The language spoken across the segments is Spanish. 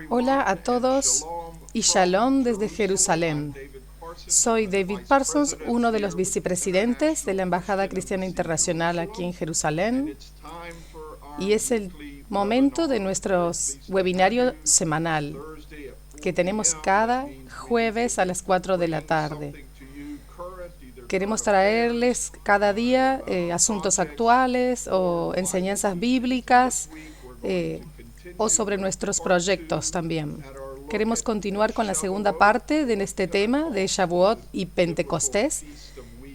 Hola a todos y Shalom desde Jerusalén. Soy David Parsons, uno de los vicepresidentes de la Embajada Cristiana Internacional aquí en Jerusalén, y es el momento de nuestro webinario semanal que tenemos cada jueves a las 4 de la tarde. Queremos traerles cada día asuntos actuales o enseñanzas bíblicas o sobre nuestros proyectos también. Queremos continuar con la segunda parte de este tema de Shavuot y Pentecostés,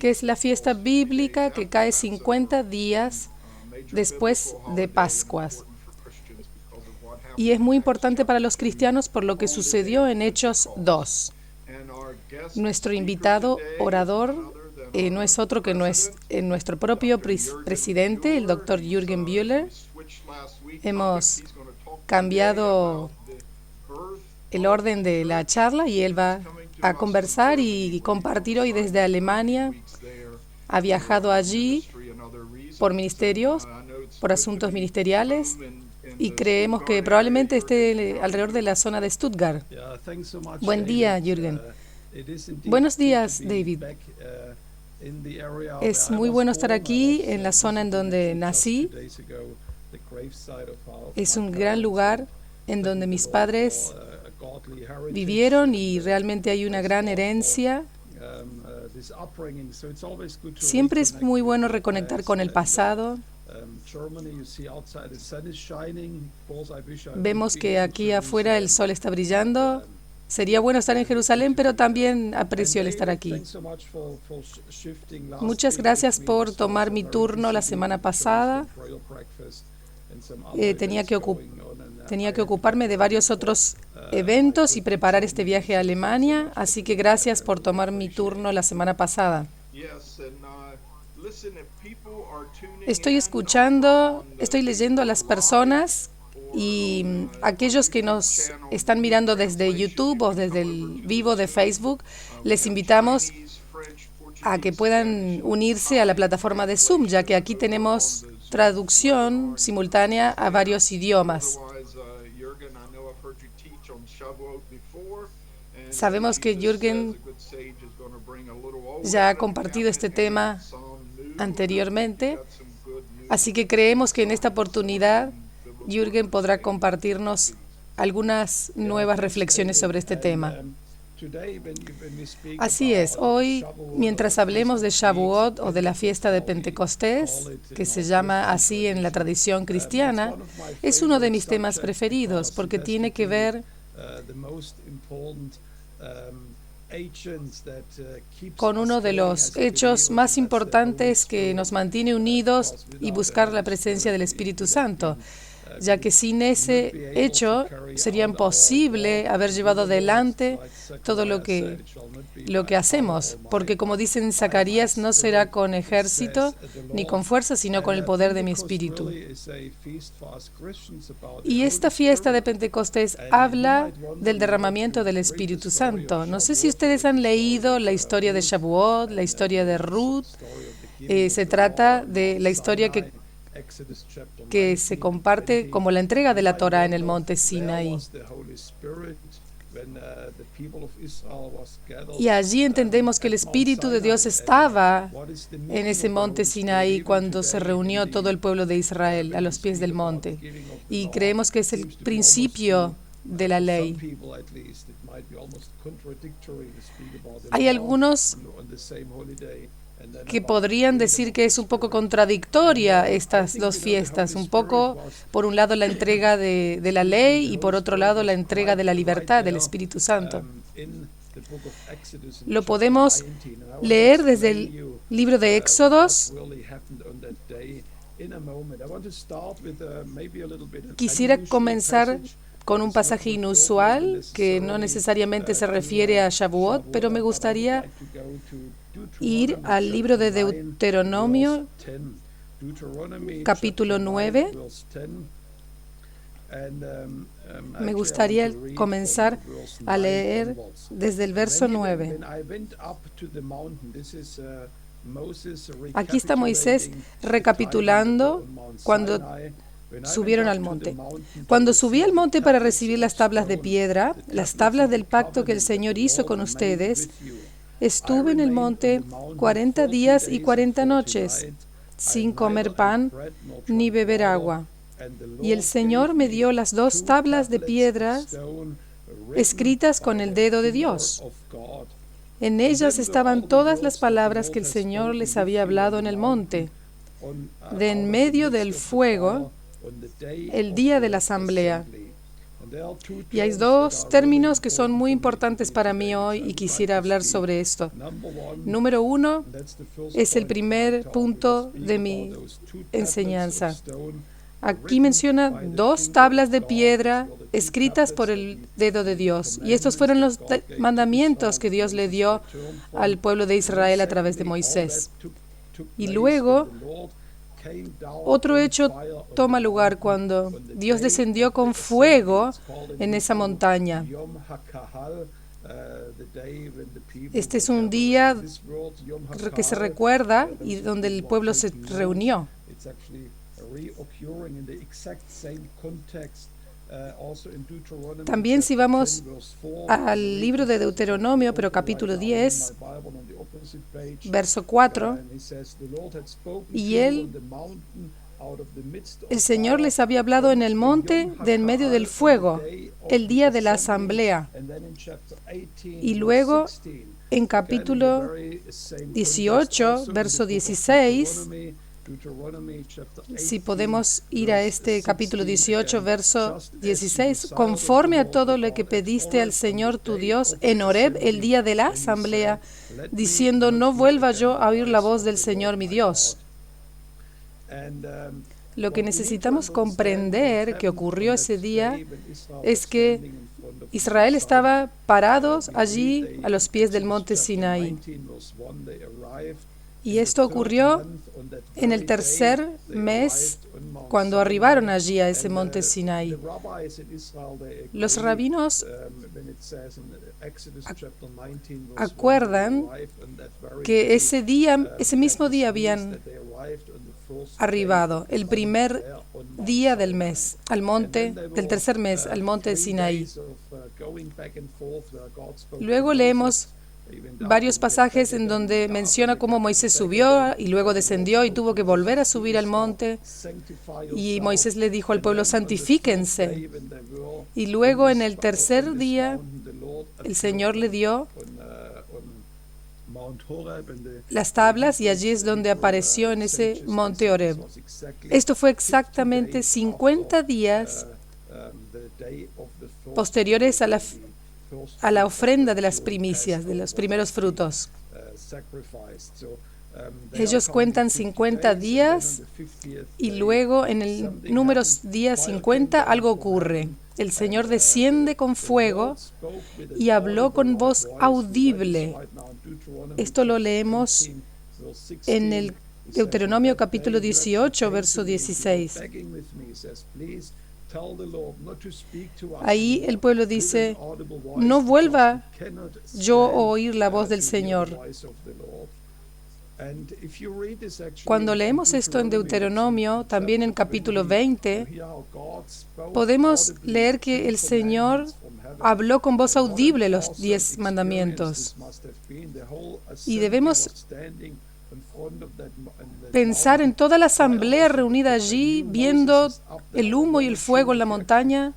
que es la fiesta bíblica que cae 50 días después de Pascuas. Y es muy importante para los cristianos por lo que sucedió en Hechos 2. Nuestro invitado orador no es otro que nuestro propio presidente, el Dr. Jürgen Bühler. Hemos cambiado el orden de la charla y él va a conversar y compartir hoy desde Alemania. Ha viajado allí por ministerios, por asuntos ministeriales, y creemos que probablemente esté alrededor de la zona de Stuttgart. Buen día, Jürgen. Buenos días, David. Es muy bueno estar aquí en la zona en donde nací. Es un gran lugar en donde mis padres vivieron y realmente hay una gran herencia. Siempre es muy bueno reconectar con el pasado. Vemos que aquí afuera el sol está brillando. Sería bueno estar en Jerusalén, pero también aprecio el estar aquí. Muchas gracias por tomar mi turno la semana pasada. Tenía que ocuparme de varios otros eventos y preparar este viaje a Alemania, así que gracias por tomar mi turno la semana pasada. Estoy leyendo a las personas y aquellos que nos están mirando desde YouTube o desde el vivo de Facebook, les invitamos a que puedan unirse a la plataforma de Zoom, ya que aquí tenemos traducción simultánea a varios idiomas. Sabemos que Jürgen ya ha compartido este tema anteriormente, así que creemos que en esta oportunidad Jürgen podrá compartirnos algunas nuevas reflexiones sobre este tema. Así es, hoy, mientras hablemos de Shavuot o de la fiesta de Pentecostés, que se llama así en la tradición cristiana, es uno de mis temas preferidos porque tiene que ver con uno de los hechos más importantes que nos mantiene unidos y buscar la presencia del Espíritu Santo, ya que sin ese hecho sería imposible haber llevado adelante todo lo que hacemos, porque como dice en Zacarías, no será con ejército ni con fuerza, sino con el poder de mi Espíritu. Y esta fiesta de Pentecostés habla del derramamiento del Espíritu Santo. No sé si ustedes han leído la historia de Shavuot, la historia de Ruth. Se trata de la historia que se comparte como la entrega de la Torá en el monte Sinaí. Y allí entendemos que el Espíritu de Dios estaba en ese monte Sinaí cuando se reunió todo el pueblo de Israel a los pies del monte. Y creemos que es el principio de la ley. Hay algunos que podrían decir que es un poco contradictoria estas dos fiestas, un poco, por un lado, la entrega de la ley y por otro lado, la entrega de la libertad del Espíritu Santo. Lo podemos leer desde el libro de Éxodos. Quisiera comenzar con un pasaje inusual que no necesariamente se refiere a Shavuot, pero me gustaría ir al libro de Deuteronomio, capítulo 9. Me gustaría comenzar a leer desde el verso 9. Aquí está Moisés recapitulando cuando subieron al monte. Cuando subí al monte para recibir las tablas de piedra, las tablas del pacto que el Señor hizo con ustedes, estuve en el monte 40 días y 40 noches, sin comer pan ni beber agua. Y el Señor me dio las 2 tablas de piedra escritas con el dedo de Dios. En ellas estaban todas las palabras que el Señor les había hablado en el monte, de en medio del fuego, el día de la asamblea. Y hay 2 términos que son muy importantes para mí hoy y quisiera hablar sobre esto. Número 1 es el primer punto de mi enseñanza. Aquí menciona 2 tablas de piedra escritas por el dedo de Dios. Y estos fueron los mandamientos que Dios le dio al pueblo de Israel a través de Moisés. Y luego, otro hecho toma lugar cuando Dios descendió con fuego en esa montaña. Este es un día que se recuerda y donde el pueblo se reunió. También si vamos al libro de Deuteronomio, pero capítulo 10, verso 4, y el Señor les había hablado en el monte de en medio del fuego, el día de la asamblea. Y luego en capítulo 18, verso 16, si podemos ir a este capítulo 18, verso 16, conforme a todo lo que pediste al Señor tu Dios en Horeb el día de la asamblea, diciendo, no vuelva yo a oír la voz del Señor mi Dios. Lo que necesitamos comprender que ocurrió ese día es que Israel estaba parados allí a los pies del monte Sinaí. Y esto ocurrió en el tercer mes, cuando arribaron allí a ese monte Sinaí. Los rabinos acuerdan que ese mismo día habían arribado, el primer día del mes, del tercer mes, al monte Sinaí. Luego leemos varios pasajes en donde menciona cómo Moisés subió y luego descendió y tuvo que volver a subir al monte. Y Moisés le dijo al pueblo, santifíquense. Y luego en el tercer día, el Señor le dio las tablas y allí es donde apareció en ese monte Horeb. Esto fue exactamente 50 días posteriores a la ofrenda de las primicias, de los primeros frutos. Ellos cuentan 50 días y luego en el número día 50 algo ocurre. El Señor desciende con fuego y habló con voz audible. Esto lo leemos en el Deuteronomio capítulo 18, verso 16. Ahí el pueblo dice, no vuelva yo a oír la voz del Señor. Cuando leemos esto en Deuteronomio, también en capítulo 20, podemos leer que el Señor habló con voz audible los 10 mandamientos. Y debemos pensar en toda la asamblea reunida allí, viendo el humo y el fuego en la montaña.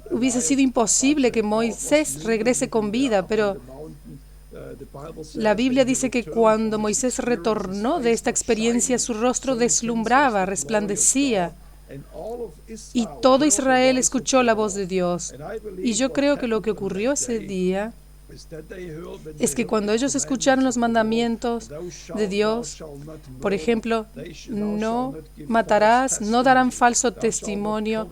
Hubiese sido imposible que Moisés regrese con vida, pero la Biblia dice que cuando Moisés retornó de esta experiencia, su rostro deslumbraba, resplandecía, y todo Israel escuchó la voz de Dios. Y yo creo que lo que ocurrió ese día es que cuando ellos escucharon los mandamientos de Dios, por ejemplo, no matarás, no darán falso testimonio,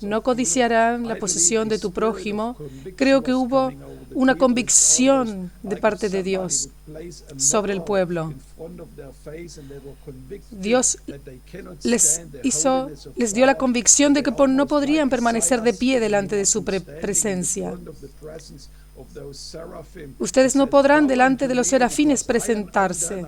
no codiciarán la posesión de tu prójimo, creo que hubo una convicción de parte de Dios sobre el pueblo. Dios les dio la convicción de que no podrían permanecer de pie delante de su presencia. Ustedes no podrán delante de los serafines presentarse.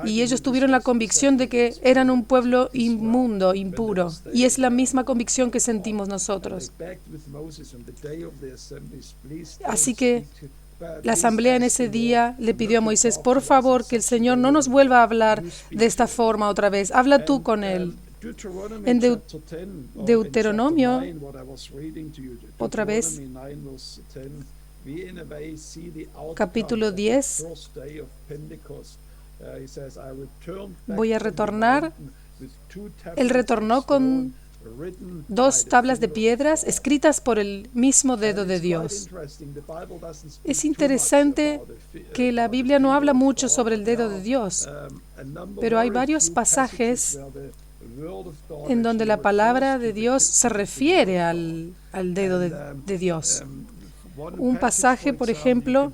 Y ellos tuvieron la convicción de que eran un pueblo inmundo, impuro. Y es la misma convicción que sentimos nosotros. Así que la asamblea en ese día le pidió a Moisés, por favor, que el Señor no nos vuelva a hablar de esta forma otra vez. Habla tú con él. En Deuteronomio, otra vez, capítulo 10, voy a retornar. Él retornó con 2 tablas de piedras escritas por el mismo dedo de Dios. Es interesante que la Biblia no habla mucho sobre el dedo de Dios, pero hay varios pasajes en donde la palabra de Dios se refiere al dedo de Dios. Un pasaje, por ejemplo,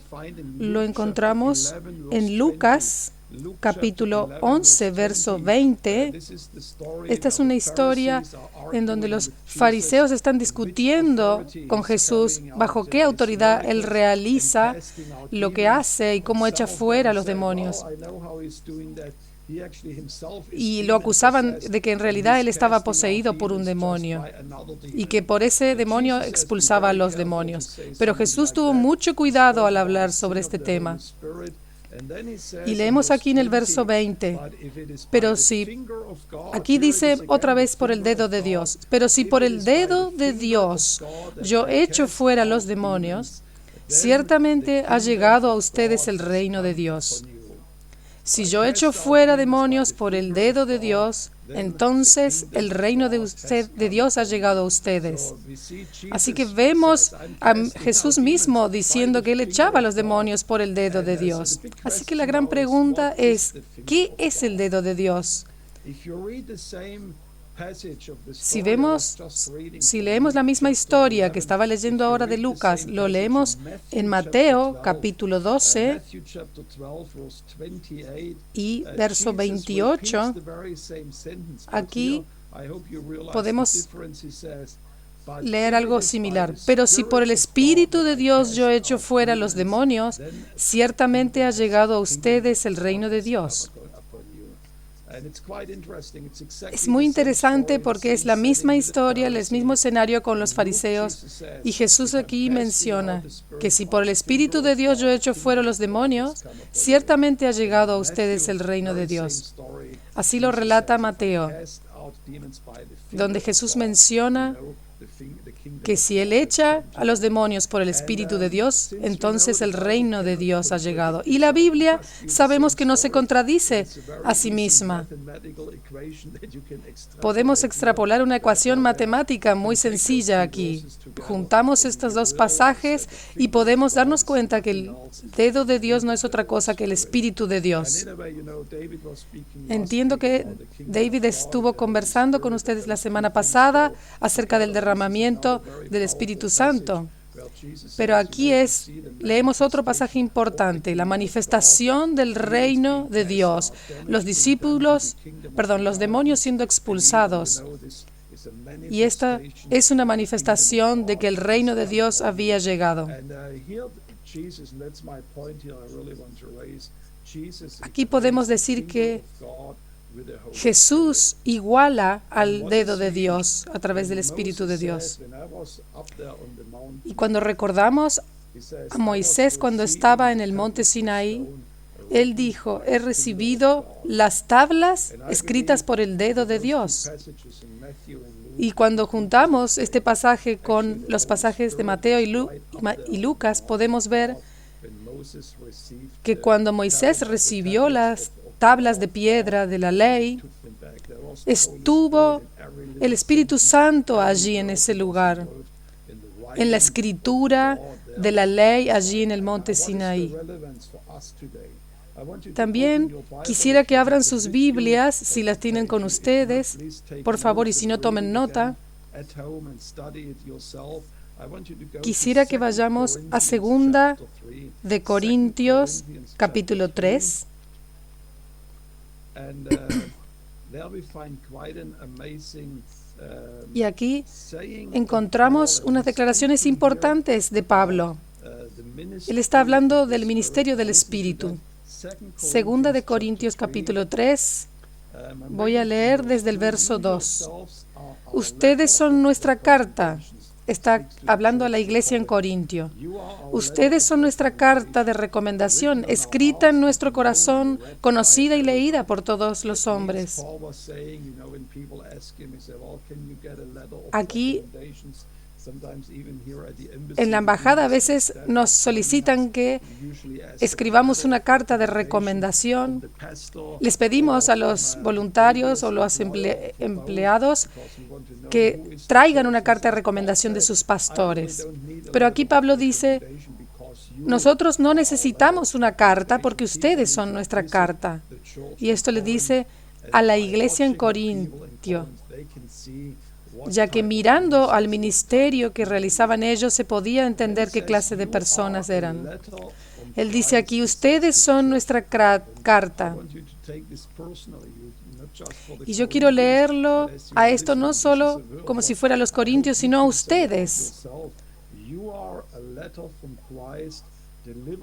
lo encontramos en Lucas, capítulo 11, verso 20. Esta es una historia en donde los fariseos están discutiendo con Jesús bajo qué autoridad Él realiza lo que hace y cómo echa fuera a los demonios. Y lo acusaban de que en realidad él estaba poseído por un demonio y que por ese demonio expulsaba a los demonios. Pero Jesús tuvo mucho cuidado al hablar sobre este tema. Y leemos aquí en el verso 20, pero si, aquí dice otra vez por el dedo de Dios, pero si por el dedo de Dios yo echo fuera a los demonios, ciertamente ha llegado a ustedes el reino de Dios. Si yo echo fuera demonios por el dedo de Dios, entonces el reino de Dios ha llegado a ustedes. Así que vemos a Jesús mismo diciendo que Él echaba a los demonios por el dedo de Dios. Así que la gran pregunta es, ¿qué es el dedo de Dios? Si leemos la misma historia que estaba leyendo ahora de Lucas, lo leemos en Mateo, capítulo 12, y verso 28, aquí podemos leer algo similar. Pero si por el Espíritu de Dios yo echo fuera los demonios, ciertamente ha llegado a ustedes el reino de Dios. Es muy interesante porque es la misma historia, el mismo escenario con los fariseos, y Jesús aquí menciona que si por el Espíritu de Dios yo echo fuera los demonios, ciertamente ha llegado a ustedes el reino de Dios. Así lo relata Mateo, donde Jesús menciona que si Él echa a los demonios por el Espíritu de Dios, entonces el reino de Dios ha llegado. Y la Biblia sabemos que no se contradice a sí misma. Podemos extrapolar una ecuación matemática muy sencilla aquí. Juntamos estos 2 pasajes y podemos darnos cuenta que el dedo de Dios no es otra cosa que el Espíritu de Dios. Entiendo que David estuvo conversando con ustedes la semana pasada acerca del derramamiento del Espíritu Santo. Pero aquí leemos otro pasaje importante, la manifestación del reino de Dios. Los demonios siendo expulsados. Y esta es una manifestación de que el reino de Dios había llegado. Aquí podemos decir que Jesús iguala al dedo de Dios a través del Espíritu de Dios. Y cuando recordamos a Moisés cuando estaba en el monte Sinaí, él dijo, he recibido las tablas escritas por el dedo de Dios. Y cuando juntamos este pasaje con los pasajes de Mateo y Lucas, podemos ver que cuando Moisés recibió las tablas de piedra de la ley, estuvo el Espíritu Santo allí en ese lugar, en la escritura de la ley allí en el monte Sinaí. También quisiera que abran sus Biblias, si las tienen con ustedes, por favor, y si no, tomen nota. Quisiera que vayamos a 2 de Corintios, capítulo 3. Y aquí encontramos unas declaraciones importantes de Pablo. Él está hablando del ministerio del Espíritu. Segunda de Corintios capítulo 3, voy a leer desde el verso 2. Ustedes son nuestra carta. Está hablando a la iglesia en Corintio. Ustedes son nuestra carta de recomendación, escrita en nuestro corazón, conocida y leída por todos los hombres. Aquí, en la embajada, a veces nos solicitan que escribamos una carta de recomendación. Les pedimos a los voluntarios o los empleados que traigan una carta de recomendación de sus pastores. Pero aquí Pablo dice, nosotros no necesitamos una carta porque ustedes son nuestra carta. Y esto le dice a la iglesia en Corintio, ya que mirando al ministerio que realizaban ellos se podía entender qué clase de personas eran. Él dice aquí, ustedes son nuestra carta. Y yo quiero leerlo a esto no solo como si fuera a los corintios, sino a ustedes.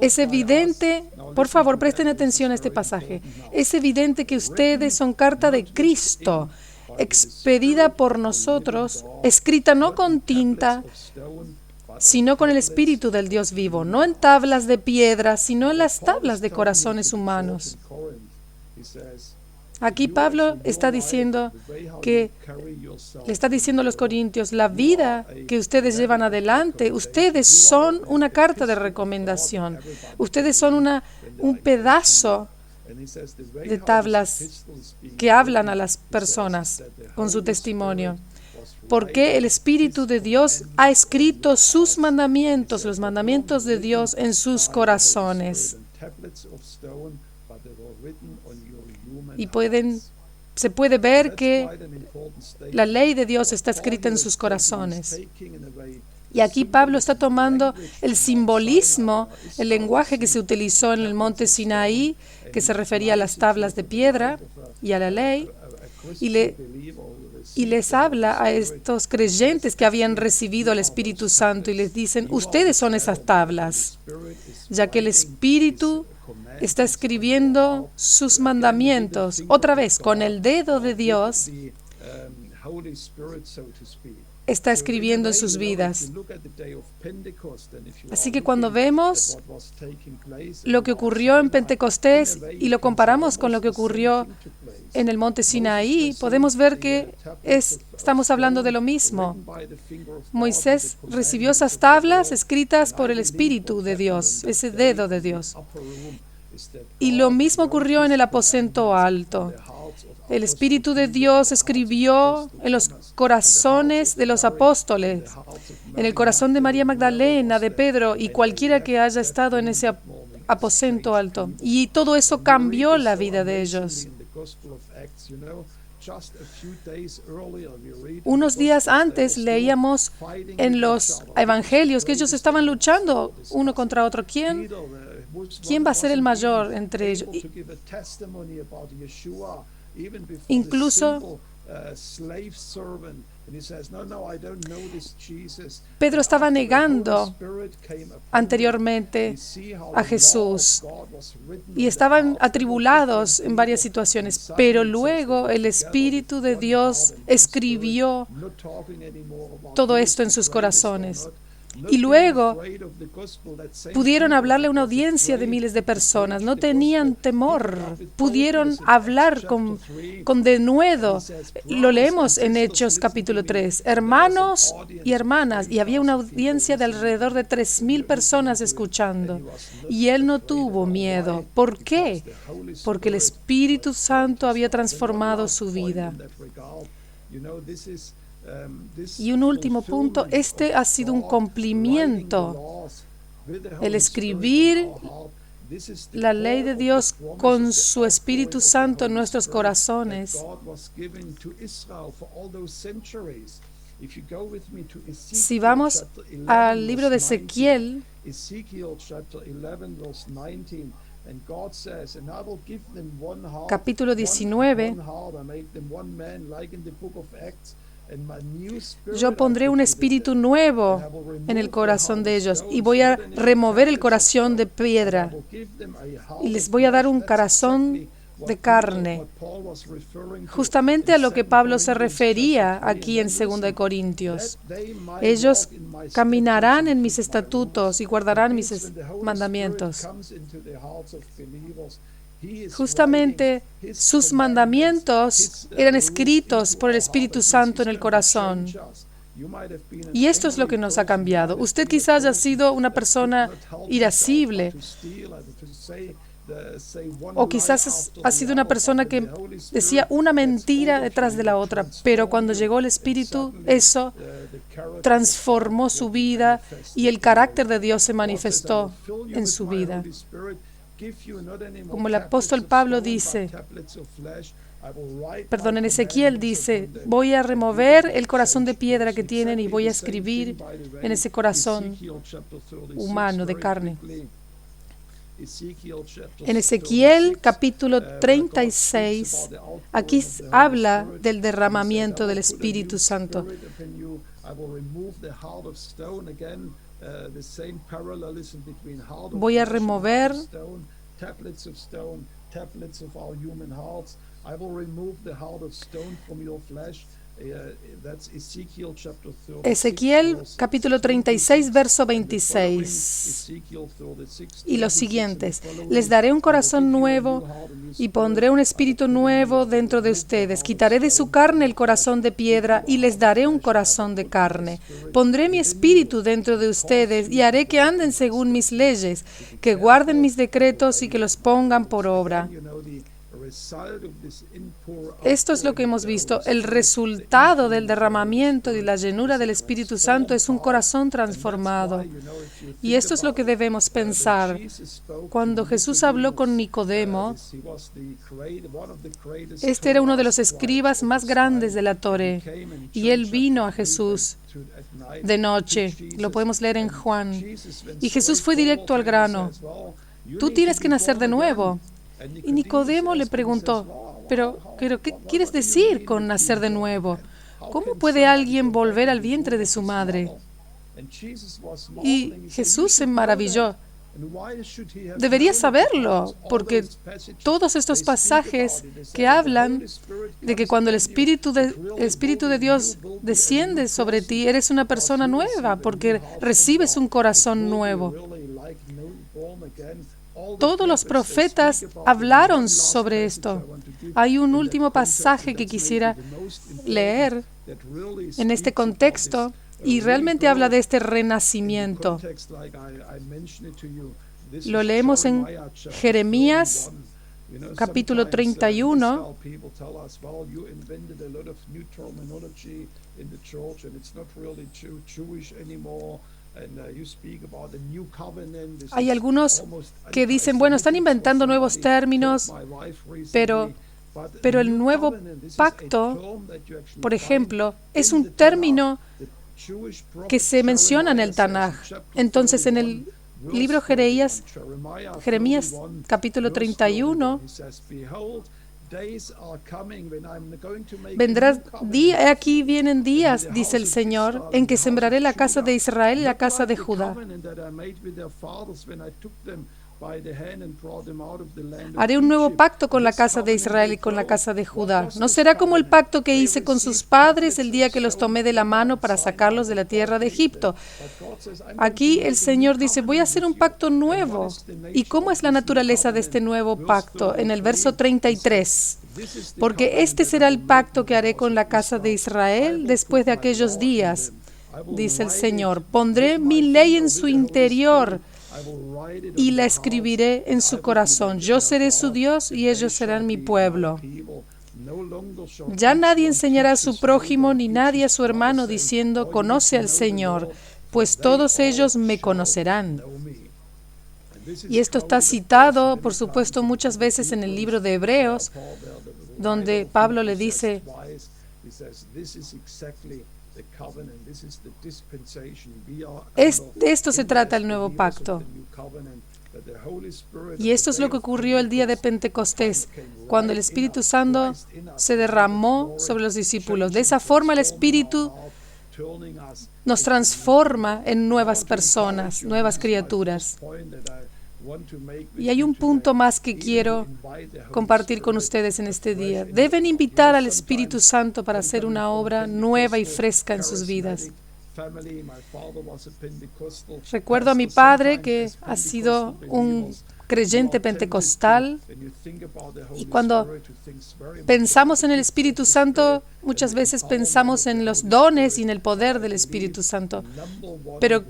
Es evidente, por favor, presten atención a este pasaje. Es evidente que ustedes son carta de Cristo, expedida por nosotros, escrita no con tinta, sino con el Espíritu del Dios vivo, no en tablas de piedra, sino en las tablas de corazones humanos. Aquí Pablo está diciendo que le está diciendo a los corintios, la vida que ustedes llevan adelante, ustedes son una carta de recomendación. Ustedes son un pedazo de tablas que hablan a las personas con su testimonio. Porque el Espíritu de Dios ha escrito sus mandamientos, los mandamientos de Dios en sus corazones. Y se puede ver que la ley de Dios está escrita en sus corazones. Y aquí Pablo está tomando el simbolismo, el lenguaje que se utilizó en el monte Sinaí, que se refería a las tablas de piedra y a la ley, y les habla a estos creyentes que habían recibido al Espíritu Santo y les dicen, ustedes son esas tablas, ya que el Espíritu está escribiendo sus mandamientos, otra vez, con el dedo de Dios, está escribiendo en sus vidas. Así que cuando vemos lo que ocurrió en Pentecostés y lo comparamos con lo que ocurrió en el monte Sinaí, podemos ver que estamos hablando de lo mismo. Moisés recibió esas tablas escritas por el Espíritu de Dios, ese dedo de Dios. Y lo mismo ocurrió en el aposento alto. El Espíritu de Dios escribió en los corazones de los apóstoles, en el corazón de María Magdalena, de Pedro y cualquiera que haya estado en ese aposento alto. Y todo eso cambió la vida de ellos. Unos días antes leíamos en los evangelios que ellos estaban luchando uno contra otro. ¿Quién va a ser el mayor entre ellos? Incluso Pedro estaba negando anteriormente a Jesús y estaban atribulados en varias situaciones, pero luego el Espíritu de Dios escribió todo esto en sus corazones. Y luego pudieron hablarle a una audiencia de miles de personas. No tenían temor. Pudieron hablar con denuedo. Lo leemos en Hechos capítulo 3. Hermanos y hermanas. Y había una audiencia de alrededor de 3,000 personas escuchando. Y él no tuvo miedo. ¿Por qué? Porque el Espíritu Santo había transformado su vida. Y un último punto, este ha sido un cumplimiento. El escribir la ley de Dios con su Espíritu Santo en nuestros corazones. Si vamos al libro de Ezequiel, capítulo 19, Yo pondré un espíritu nuevo en el corazón de ellos y voy a remover el corazón de piedra y les voy a dar un corazón de carne. Justamente a lo que Pablo se refería aquí en 2 Corintios. Ellos caminarán en mis estatutos y guardarán mis mandamientos. Justamente sus mandamientos eran escritos por el Espíritu Santo en el corazón. Y esto es lo que nos ha cambiado. Usted quizás haya sido una persona irascible, o quizás ha sido una persona que decía una mentira detrás de la otra, pero cuando llegó el Espíritu, eso transformó su vida y el carácter de Dios se manifestó en su vida. Como el apóstol Pablo dice, en Ezequiel dice, voy a remover el corazón de piedra que tienen y voy a escribir en ese corazón humano de carne. En Ezequiel capítulo 36, aquí habla del derramamiento del Espíritu Santo. Voy a remover Ezequiel capítulo 36, verso 26 y los siguientes. Les daré un corazón nuevo y pondré un espíritu nuevo dentro de ustedes. Quitaré de su carne el corazón de piedra y les daré un corazón de carne. Pondré mi espíritu dentro de ustedes y haré que anden según mis leyes, que guarden mis decretos y que los pongan por obra. Esto es lo que hemos visto. El resultado del derramamiento y la llenura del Espíritu Santo es un corazón transformado. Y esto es lo que debemos pensar. Cuando Jesús habló con Nicodemo, este era uno de los escribas más grandes de la Torá, y él vino a Jesús de noche. Lo podemos leer en Juan. Y Jesús fue directo al grano. Tú tienes que nacer de nuevo. Y Nicodemo le preguntó, pero ¿qué quieres decir con nacer de nuevo? ¿Cómo puede alguien volver al vientre de su madre? Y Jesús se maravilló. Debería saberlo, porque todos estos pasajes que hablan de que cuando el Espíritu de Dios desciende sobre ti, eres una persona nueva, porque recibes un corazón nuevo. Todos los profetas hablaron sobre esto. Hay un último pasaje que quisiera leer en este contexto y realmente habla de este renacimiento. Lo leemos en Jeremías capítulo 31. Hay algunos que dicen, bueno, están inventando nuevos términos, pero el nuevo pacto, por ejemplo, es un término que se menciona en el Tanaj. Entonces, en el libro Jeremías capítulo 31, aquí vienen días, dice el Señor, en que sembraré la casa de Israel y la casa de Judá. Haré un nuevo pacto con la casa de Israel y con la casa de Judá. No será como el pacto que hice con sus padres el día que los tomé de la mano para sacarlos de la tierra de Egipto. Aquí el Señor dice, voy a hacer un pacto nuevo. ¿Y cómo es la naturaleza de este nuevo pacto? En el verso 33. Porque este será el pacto que haré con la casa de Israel después de aquellos días, dice el Señor. Pondré mi ley en su interior y la escribiré en su corazón. Yo seré su Dios y ellos serán mi pueblo. Ya nadie enseñará a su prójimo ni nadie a su hermano diciendo, conoce al Señor, pues todos ellos me conocerán. Y esto está citado, por supuesto, muchas veces en el libro de Hebreos, donde Pablo le dice, de esto se trata el nuevo pacto. Y esto es lo que ocurrió el día de Pentecostés. cuando el Espíritu Santo se derramó sobre los discípulos. De esa forma el Espíritu nos transforma en nuevas personas, nuevas criaturas. Y hay un punto más que quiero compartir con ustedes en este día. Deben invitar al Espíritu Santo para hacer una obra nueva y fresca en sus vidas. Recuerdo a mi padre, que ha sido un creyente pentecostal, y cuando pensamos en el Espíritu Santo, muchas veces pensamos en los dones y en el poder del Espíritu Santo. Pero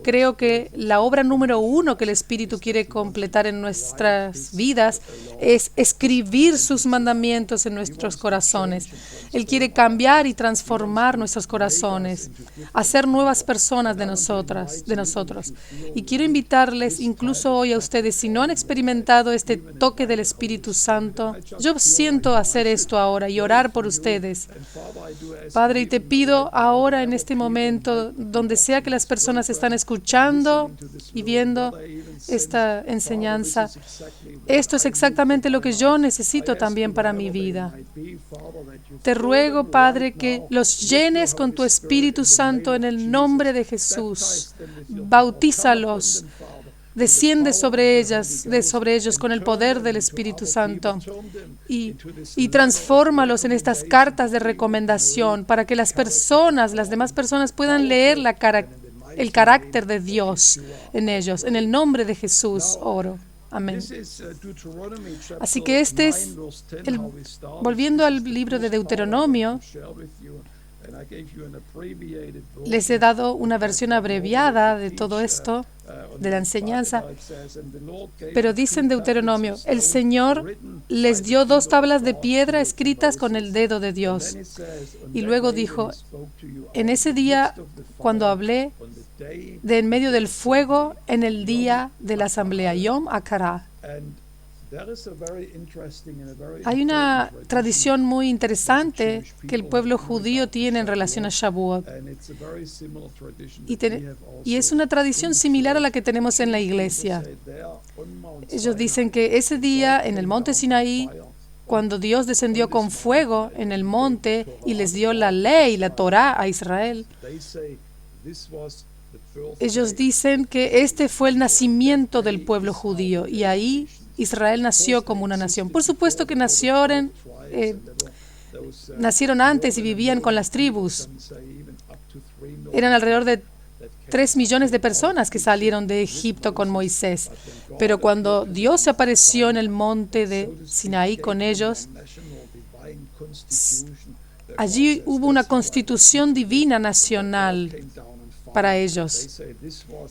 creo que la obra número 1 que el Espíritu quiere completar en nuestras vidas es escribir sus mandamientos en nuestros corazones. Él quiere cambiar y transformar nuestros corazones, hacer nuevas personas de nosotros. Y quiero invitarles, incluso hoy a ustedes, si no han experimentado este toque del Espíritu Santo, yo siento hacer esto ahora y orar por ustedes. Padre, y te pido ahora en este momento, donde sea que las personas están escuchando y viendo esta enseñanza, esto es exactamente lo que yo necesito también para mi vida. Te ruego, Padre, que los llenes con tu Espíritu Santo en el nombre de Jesús. Bautízalos. Desciende sobre ellos con el poder del Espíritu Santo y transfórmalos en estas cartas de recomendación para que las demás personas puedan leer el carácter de Dios en ellos. En el nombre de Jesús oro. Amén. Así que volviendo al libro de Deuteronomio, les he dado una versión abreviada de todo esto, de la enseñanza, pero dice en Deuteronomio, el Señor les dio 2 tablas de piedra escritas con el dedo de Dios. Y luego dijo, en ese día, cuando hablé de en medio del fuego, en el día de la asamblea, Yom HaKarah. Hay una tradición muy interesante que el pueblo judío tiene en relación a Shavuot. Y es una tradición similar a la que tenemos en la iglesia. Ellos dicen que ese día en el monte Sinaí, cuando Dios descendió con fuego en el monte y les dio la ley, la Torá a Israel, ellos dicen que este fue el nacimiento del pueblo judío y ahí Israel nació como una nación. Por supuesto que nacieron antes y vivían con las tribus. Eran alrededor de 3 millones de personas que salieron de Egipto con Moisés. Pero cuando Dios se apareció en el monte de Sinaí con ellos, allí hubo una constitución divina nacional para ellos.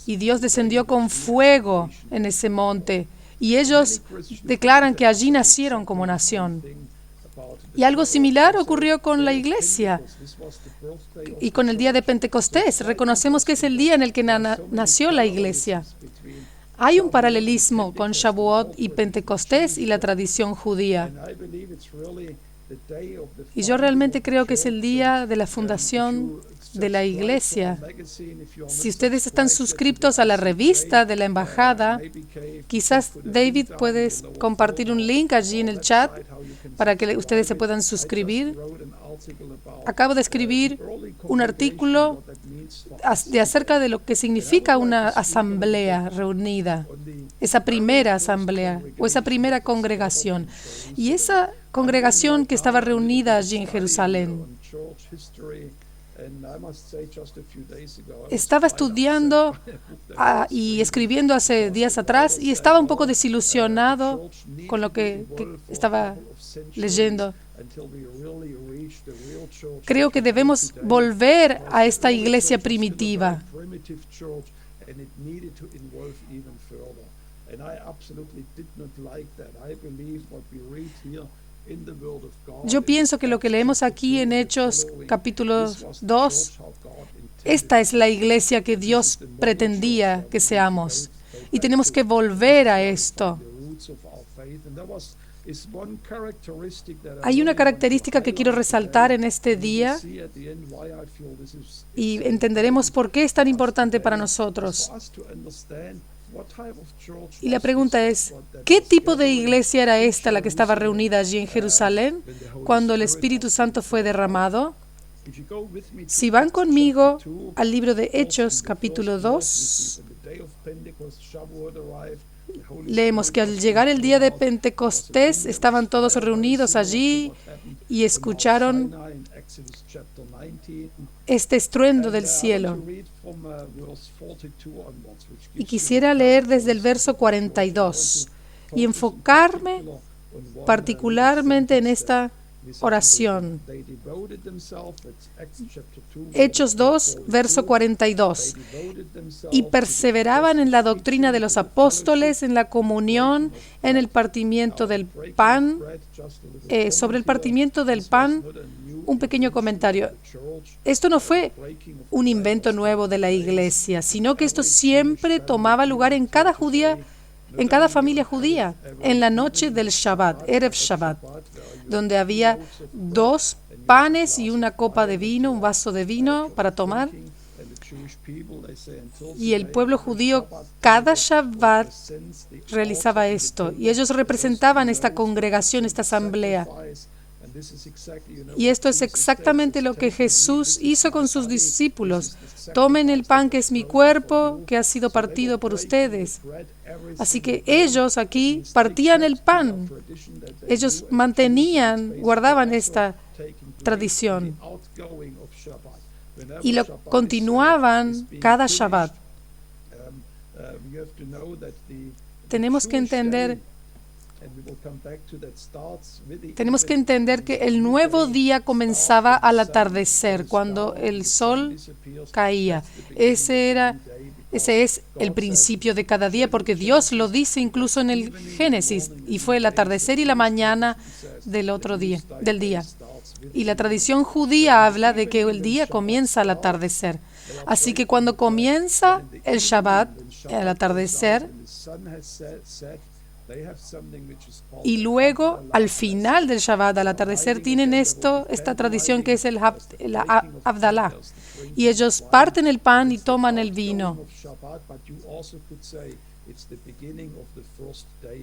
Y Dios descendió con fuego en ese monte. Y ellos declaran que allí nacieron como nación. Y algo similar ocurrió con la iglesia y con el día de Pentecostés. Reconocemos que es el día en el que nació la iglesia. Hay un paralelismo con Shavuot y Pentecostés y la tradición judía. Y yo realmente creo que es el día de la fundación de la iglesia. Si ustedes están suscritos a la revista de la embajada, quizás David puedes compartir un link allí en el chat para que ustedes se puedan suscribir. Acabo de escribir un artículo acerca de lo que significa una asamblea reunida, esa primera asamblea o esa primera congregación. Y esa congregación que estaba reunida allí en Jerusalén. Estaba estudiando y escribiendo hace días atrás y estaba un poco desilusionado con lo que estaba leyendo. Creo que debemos volver a esta iglesia primitiva. Yo pienso que lo que leemos aquí en Hechos capítulo 2, esta es la iglesia que Dios pretendía que seamos. Y tenemos que volver a esto. Hay una característica que quiero resaltar en este día y entenderemos por qué es tan importante para nosotros. Y la pregunta es, ¿qué tipo de iglesia era esta la que estaba reunida allí en Jerusalén cuando el Espíritu Santo fue derramado? Si van conmigo al libro de Hechos, capítulo 2, leemos que al llegar el día de Pentecostés estaban todos reunidos allí y escucharon este estruendo del cielo. Y quisiera leer desde el verso 42 y enfocarme particularmente en esta oración. Hechos 2, verso 42. Y perseveraban en la doctrina de los apóstoles, en la comunión, en el partimiento del pan. Sobre el partimiento del pan, un pequeño comentario. Esto no fue un invento nuevo de la iglesia, sino que esto siempre tomaba lugar en cada familia judía, en la noche del Shabbat, Erev Shabbat, donde había 2 panes y una copa de vino, un vaso de vino para tomar. Y el pueblo judío cada Shabbat realizaba esto, y ellos representaban esta congregación, esta asamblea. Y esto es exactamente lo que Jesús hizo con sus discípulos. Tomen el pan que es mi cuerpo, que ha sido partido por ustedes. Así que ellos aquí partían el pan. Ellos guardaban esta tradición y lo continuaban cada Shabbat. Tenemos que entender que el nuevo día comenzaba al atardecer, cuando el sol caía. Ese es el principio de cada día, porque Dios lo dice incluso en el Génesis, y fue el atardecer y la mañana del día. Y la tradición judía habla de que el día comienza al atardecer. Así que cuando comienza el Shabbat, al atardecer, y luego al final del Shabbat, al atardecer, tienen esta tradición que es el Havdalah. Y ellos parten el pan y toman el vino.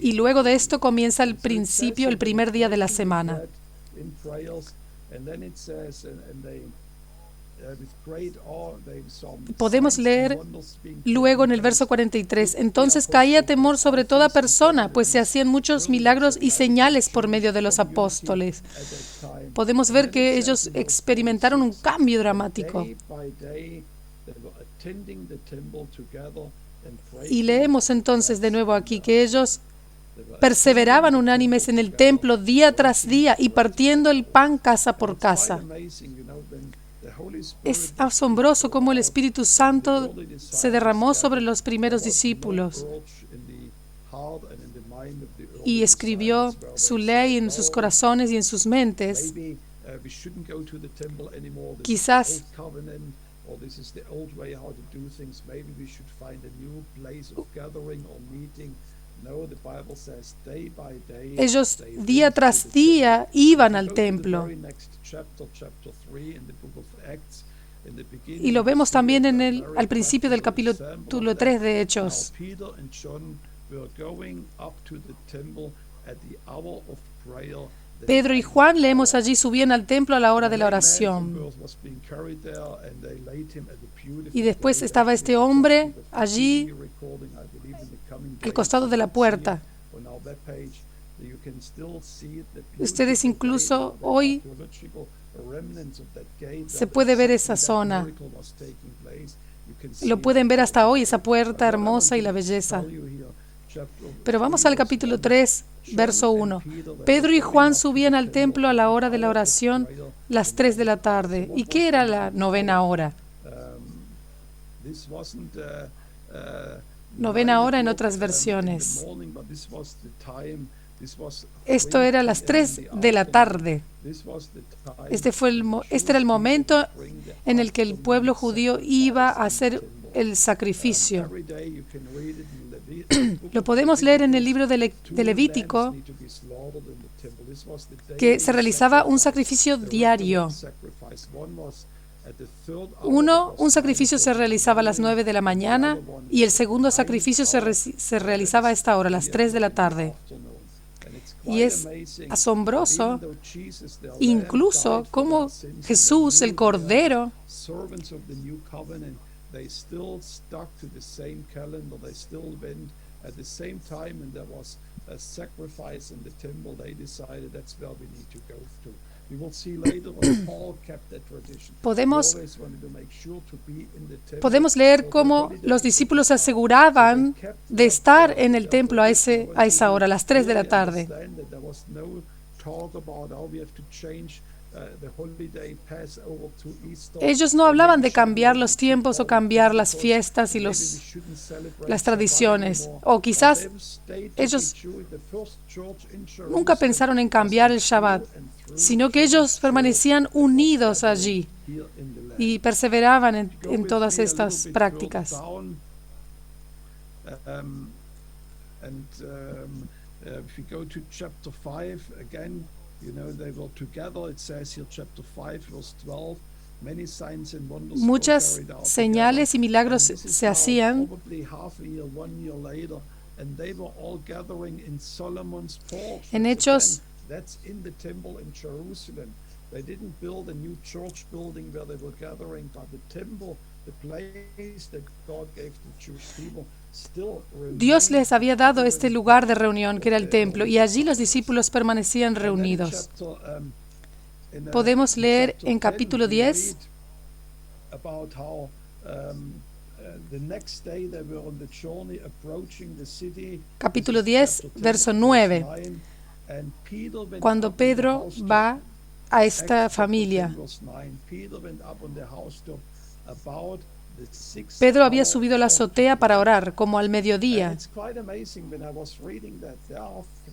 Y luego de esto comienza el principio, el primer día de la semana. Podemos leer luego en el verso 43, entonces caía temor sobre toda persona, pues se hacían muchos milagros y señales por medio de los apóstoles. Podemos ver que ellos experimentaron un cambio dramático. Y leemos entonces de nuevo aquí que ellos perseveraban unánimes en el templo día tras día y partiendo el pan casa por casa. Es asombroso cómo el Espíritu Santo se derramó sobre los primeros discípulos y escribió su ley en sus corazones y en sus mentes. Quizás ellos día tras día iban al templo. Y lo vemos también al principio del capítulo 3 de Hechos. Pedro y Juan, leemos allí, subían al templo a la hora de la oración. Y después estaba este hombre allí al costado de la puerta. Ustedes incluso hoy se puede ver esa zona. Lo pueden ver hasta hoy, esa puerta hermosa y la belleza. Pero vamos al capítulo 3, verso 1. Pedro y Juan subían al templo a la hora de la oración, las 3 de la tarde. ¿Y qué era la 9ª hora? 9ª hora en otras versiones. Esto era las 3 de la tarde. Este era el momento en el que el pueblo judío iba a hacer el sacrificio. Lo podemos leer en el libro de Levítico, que se realizaba un sacrificio diario. Un sacrificio se realizaba a las 9 de la mañana y el segundo sacrificio se realizaba a esta hora, a las 3 de la tarde. Y es asombroso incluso cómo Jesús, el Cordero, Podemos leer cómo los discípulos se aseguraban de estar en el templo a esa hora, a las 3 de la tarde. Ellos no hablaban de cambiar los tiempos o cambiar las fiestas y las tradiciones. O quizás ellos nunca pensaron en cambiar el Shabbat, sino que ellos permanecían unidos allí y perseveraban en todas estas prácticas. Muchas señales y milagros se hacían. En Hechos, Dios les había dado este lugar de reunión que era el templo y allí los discípulos permanecían reunidos. Podemos leer en capítulo 10 capítulo 10, verso 9, cuando Pedro va a esta familia. Pedro había subido a la azotea para orar, como al mediodía.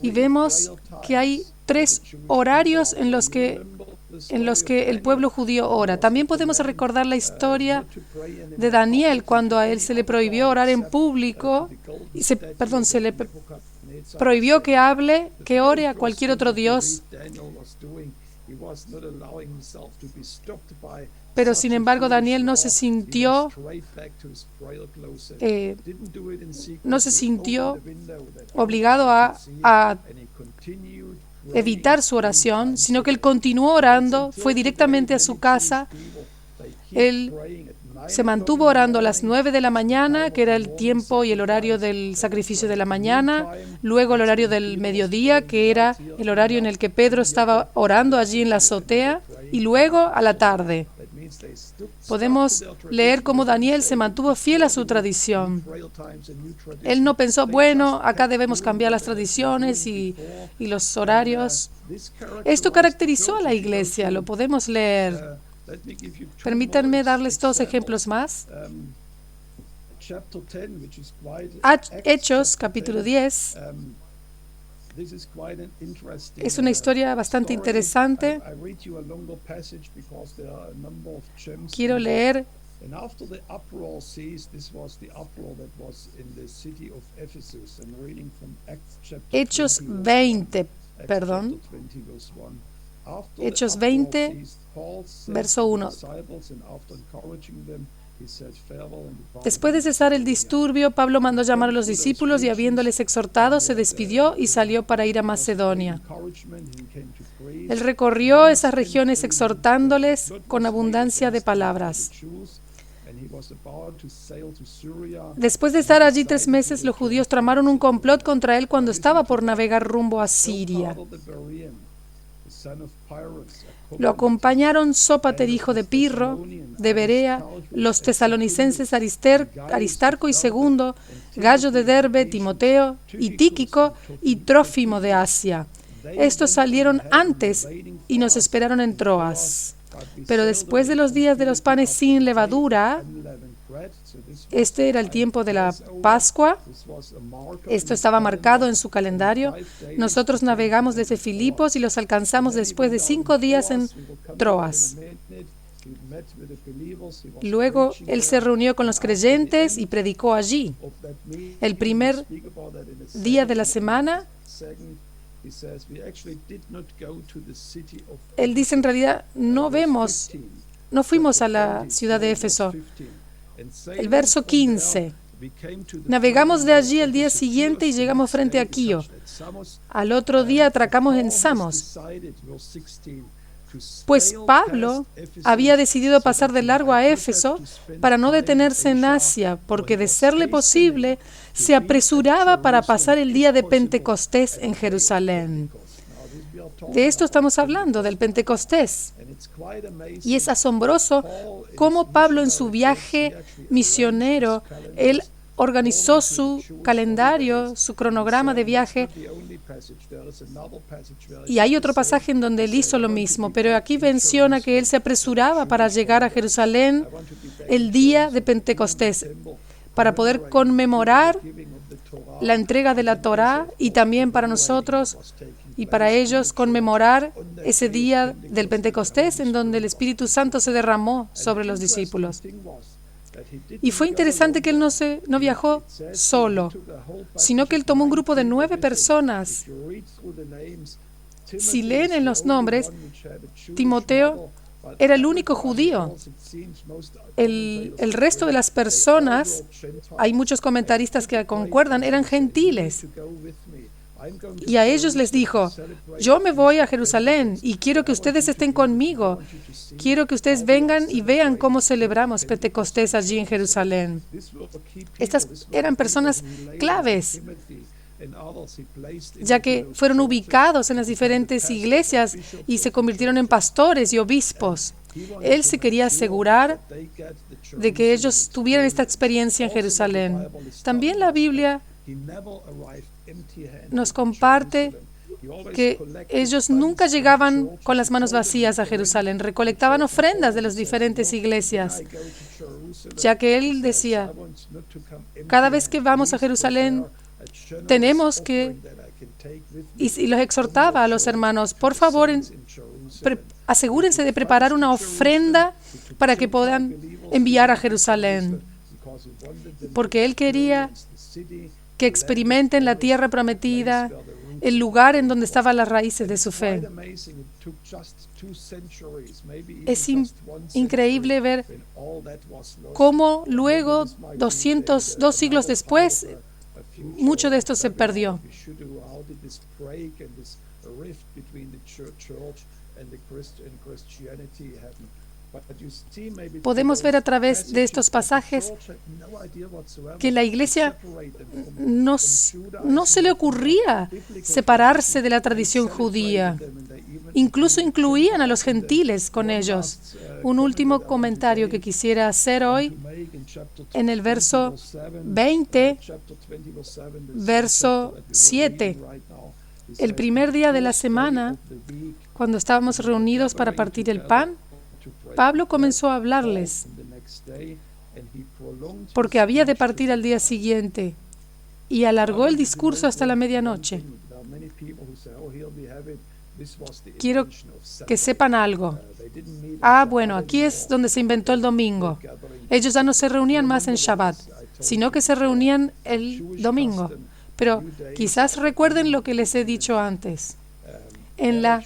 Y vemos que hay 3 horarios en los que el pueblo judío ora. También podemos recordar la historia de Daniel, cuando a él se le prohibió orar en público, se le prohibió que ore a cualquier otro dios. Pero sin embargo Daniel no se sintió obligado a evitar su oración, sino que él continuó orando, fue directamente a su casa. Él se mantuvo orando a las 9 de la mañana, que era el tiempo y el horario del sacrificio de la mañana, luego el horario del mediodía, que era el horario en el que Pedro estaba orando allí en la azotea, y luego a la tarde. Podemos leer cómo Daniel se mantuvo fiel a su tradición. Él no pensó, bueno, acá debemos cambiar las tradiciones y los horarios. Esto caracterizó a la iglesia, lo podemos leer. Permítanme darles 2 ejemplos más. Hechos, capítulo 10. Es una historia bastante interesante. Quiero leer Hechos 20, Hechos 20, verso 1. Después de cesar el disturbio, Pablo mandó llamar a los discípulos y, habiéndoles exhortado, se despidió y salió para ir a Macedonia. Él recorrió esas regiones exhortándoles con abundancia de palabras. Después de estar allí 3 meses, los judíos tramaron un complot contra él cuando estaba por navegar rumbo a Siria. Lo acompañaron Sópater, hijo de Pirro, de Berea, los tesalonicenses Aristarco y Segundo, Gallo de Derbe, Timoteo y Tíquico y Trófimo de Asia. Estos salieron antes y nos esperaron en Troas. Pero después de los días de los panes sin levadura, este era el tiempo de la Pascua, esto estaba marcado en su calendario, nosotros navegamos desde Filipos y los alcanzamos después de 5 días en Troas. Luego él se reunió con los creyentes y predicó allí. El primer día de la semana, él dice, en realidad no vemos no fuimos a la ciudad de Éfeso. El verso 15. Navegamos de allí al día siguiente y llegamos frente a Quío. Al otro día atracamos en Samos. Pues Pablo había decidido pasar de largo a Éfeso para no detenerse en Asia, porque de serle posible, se apresuraba para pasar el día de Pentecostés en Jerusalén. De esto estamos hablando, del Pentecostés. Y es asombroso cómo Pablo en su viaje misionero, él organizó su calendario, su cronograma de viaje. Y hay otro pasaje en donde él hizo lo mismo, pero aquí menciona que él se apresuraba para llegar a Jerusalén el día de Pentecostés, para poder conmemorar la entrega de la Torá y también para nosotros y para ellos conmemorar ese día del Pentecostés en donde el Espíritu Santo se derramó sobre los discípulos. Y fue interesante que él no viajó solo, sino que él tomó un grupo de 9 personas. Si leen en los nombres, Timoteo era el único judío. El resto de las personas, hay muchos comentaristas que concuerdan, eran gentiles. Y a ellos les dijo, yo me voy a Jerusalén y quiero que ustedes estén conmigo. Quiero que ustedes vengan y vean cómo celebramos Pentecostés allí en Jerusalén. Estas eran personas claves, ya que fueron ubicados en las diferentes iglesias y se convirtieron en pastores y obispos. Él se quería asegurar de que ellos tuvieran esta experiencia en Jerusalén. También la Biblia nos comparte que ellos nunca llegaban con las manos vacías a Jerusalén, recolectaban ofrendas de las diferentes iglesias, ya que él decía, cada vez que vamos a Jerusalén, tenemos que, y los exhortaba a los hermanos, por favor, asegúrense de preparar una ofrenda para que puedan enviar a Jerusalén, porque él quería que experimenten la tierra prometida, el lugar en donde estaban las raíces de su fe. Es increíble ver cómo luego, 2 siglos después, mucho de esto se perdió. Podemos ver a través de estos pasajes que la iglesia no se le ocurría separarse de la tradición judía. Incluso incluían a los gentiles con ellos. Un último comentario que quisiera hacer hoy en el verso 20, verso 7. El primer día de la semana, cuando estábamos reunidos para partir el pan, Pablo comenzó a hablarles porque había de partir al día siguiente y alargó el discurso hasta la medianoche. Quiero que sepan algo. Bueno, aquí es donde se inventó el domingo. Ellos ya no se reunían más en Shabbat, sino que se reunían el domingo. Pero quizás recuerden lo que les he dicho antes. En la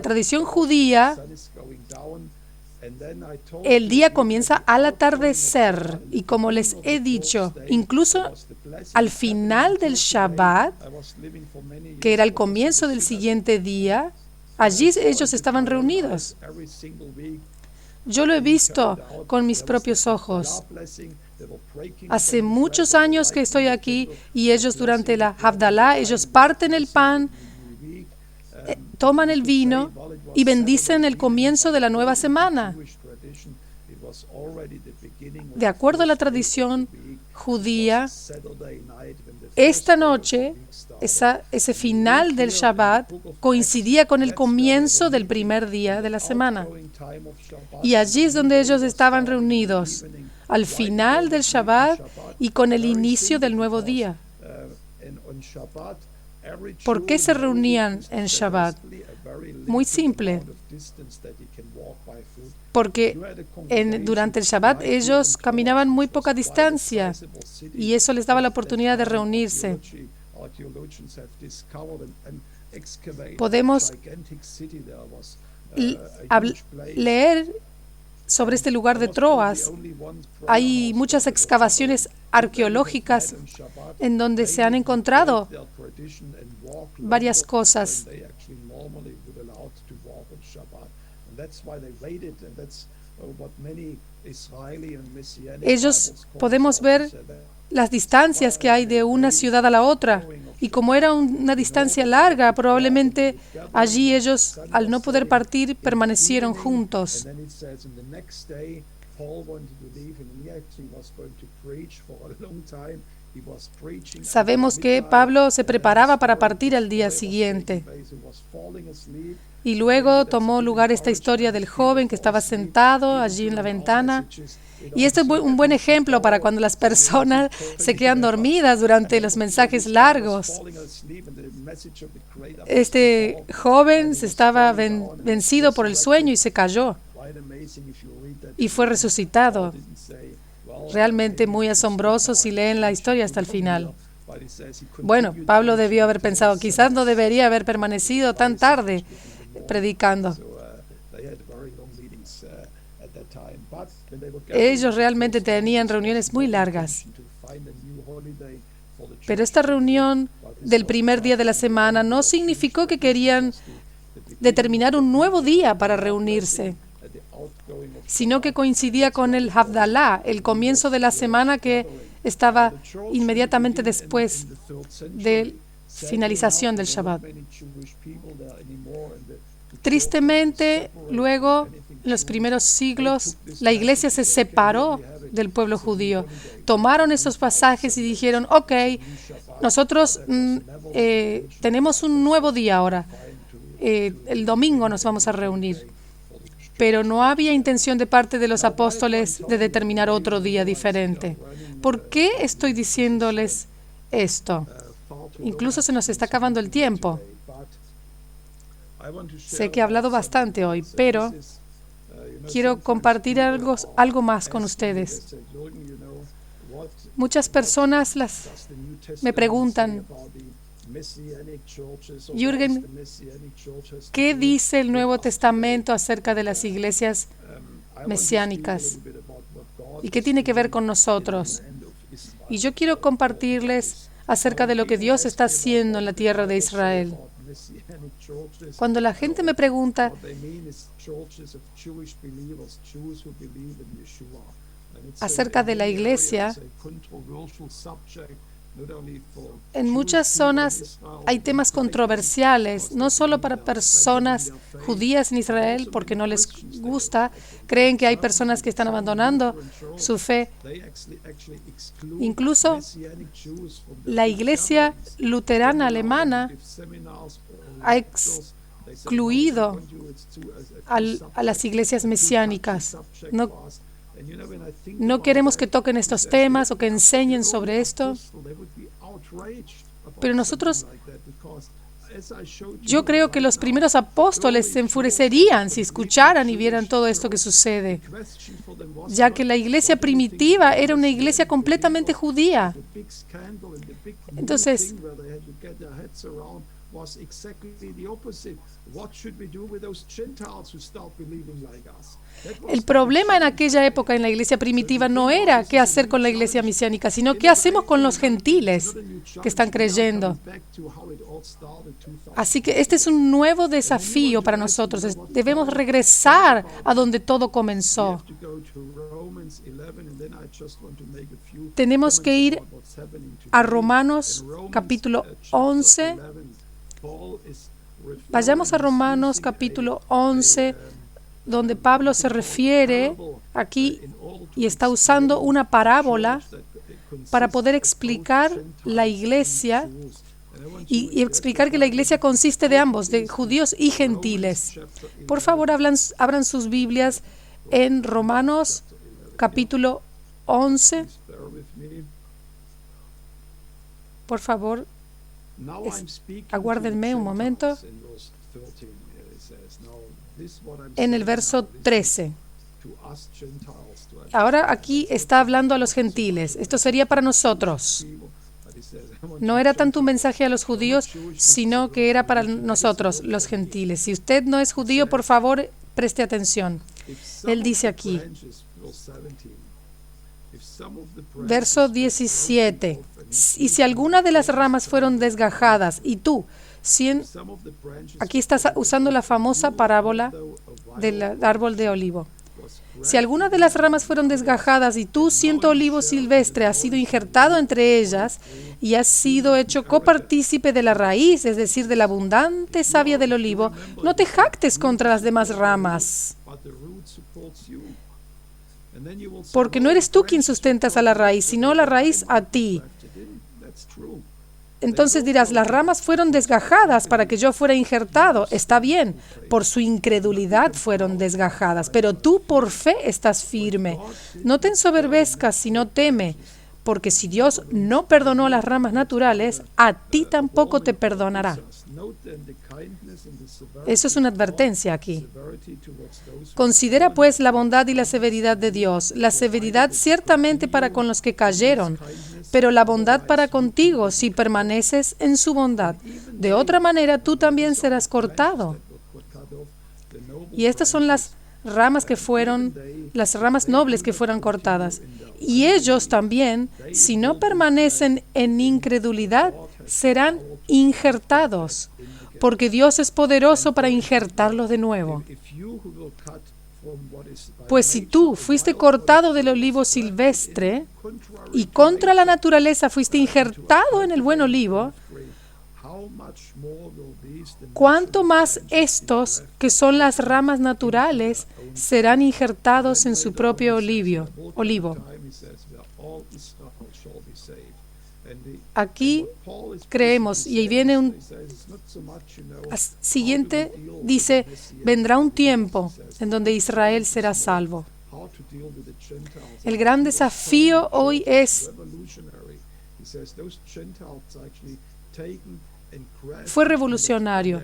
tradición judía, el día comienza al atardecer y como les he dicho, incluso al final del Shabbat, que era el comienzo del siguiente día, allí ellos estaban reunidos. Yo lo he visto con mis propios ojos. Hace muchos años que estoy aquí y ellos durante la Havdalah, ellos parten el pan, toman el vino y bendicen el comienzo de la nueva semana. De acuerdo a la tradición judía, esta noche, ese final del Shabbat, coincidía con el comienzo del primer día de la semana. Y allí es donde ellos estaban reunidos, al final del Shabbat y con el inicio del nuevo día. ¿Por qué se reunían en Shabbat? Muy simple. Porque durante el Shabbat ellos caminaban muy poca distancia y eso les daba la oportunidad de reunirse. Podemos leer sobre este lugar de Troas. Hay muchas excavaciones arqueológicas en donde se han encontrado varias cosas. Podemos ver las distancias que hay de una ciudad a la otra. Y como era una distancia larga, probablemente allí ellos, al no poder partir, permanecieron juntos. Sabemos que Pablo se preparaba para partir al día siguiente. Y luego tomó lugar esta historia del joven que estaba sentado allí en la ventana. Y esto es un buen ejemplo para cuando las personas se quedan dormidas durante los mensajes largos. Este joven se estaba vencido por el sueño y se cayó y fue resucitado. Realmente muy asombroso si leen la historia hasta el final. Bueno, Pablo debió haber pensado, quizás no debería haber permanecido tan tarde predicando. Ellos realmente tenían reuniones muy largas. Pero esta reunión del primer día de la semana no significó que querían determinar un nuevo día para reunirse, sino que coincidía con el Havdalah, el comienzo de la semana que estaba inmediatamente después de finalización del Shabbat. Tristemente, luego, en los primeros siglos, la iglesia se separó del pueblo judío. Tomaron esos pasajes y dijeron, ok, nosotros tenemos un nuevo día ahora. El domingo nos vamos a reunir. Pero no había intención de parte de los apóstoles de determinar otro día diferente. ¿Por qué estoy diciéndoles esto? Incluso se nos está acabando el tiempo. Sé que he hablado bastante hoy, pero quiero compartir algo más con ustedes. Muchas personas me preguntan, Jürgen, ¿qué dice el Nuevo Testamento acerca de las iglesias mesiánicas? ¿Y qué tiene que ver con nosotros? Y yo quiero compartirles acerca de lo que Dios está haciendo en la tierra de Israel. Cuando la gente me pregunta, acerca de la iglesia, en muchas zonas hay temas controversiales, no solo para personas judías en Israel, porque no les gusta, creen que hay personas que están abandonando su fe. Incluso la iglesia luterana alemana ha excluido a las iglesias mesiánicas. No queremos que toquen estos temas o que enseñen sobre esto, pero yo creo que los primeros apóstoles se enfurecerían si escucharan y vieran todo esto que sucede, ya que la iglesia primitiva era una iglesia completamente judía. Entonces, el problema en aquella época en la iglesia primitiva no era qué hacer con la iglesia mesiánica, sino qué hacemos con los gentiles que están creyendo. Así que este es un nuevo desafío para nosotros. Debemos regresar a donde todo comenzó. Tenemos que ir a Romanos capítulo 11. Vayamos a Romanos capítulo 11, donde Pablo se refiere aquí y está usando una parábola para poder explicar la iglesia y explicar que la iglesia consiste de ambos, de judíos y gentiles. Por favor, abran sus Biblias en Romanos capítulo 11. Por favor, aguárdenme un momento. En el verso 13. Ahora aquí está hablando a los gentiles. Esto sería para nosotros. No era tanto un mensaje a los judíos, sino que era para nosotros, los gentiles. Si usted no es judío, por favor, preste atención. Él dice aquí, verso 17, y si alguna de las ramas fueron desgajadas, y tú, aquí estás usando la famosa parábola del árbol de olivo. Si alguna de las ramas fueron desgajadas y tú, siendo olivo silvestre, has sido injertado entre ellas y has sido hecho copartícipe de la raíz, es decir, de la abundante savia del olivo, no te jactes contra las demás ramas, porque no eres tú quien sustentas a la raíz, sino la raíz a ti. Entonces dirás, las ramas fueron desgajadas para que yo fuera injertado. Está bien, por su incredulidad fueron desgajadas, pero tú por fe estás firme. No te ensoberbezcas, sino teme, porque si Dios no perdonó las ramas naturales, a ti tampoco te perdonará. Eso es una advertencia aquí. Considera pues la bondad y la severidad de Dios. La severidad ciertamente para con los que cayeron, pero la bondad para contigo si permaneces en su bondad. De otra manera, tú también serás cortado. Y estas son las ramas las ramas nobles que fueron cortadas. Y ellos también, si no permanecen en incredulidad, serán injertados, porque Dios es poderoso para injertarlos de nuevo. Pues si tú fuiste cortado del olivo silvestre y contra la naturaleza fuiste injertado en el buen olivo, ¿cuánto más estos, que son las ramas naturales, serán injertados en su propio olivo? Aquí creemos, y ahí viene un siguiente, dice, vendrá un tiempo en donde Israel será salvo. El gran desafío hoy fue revolucionario.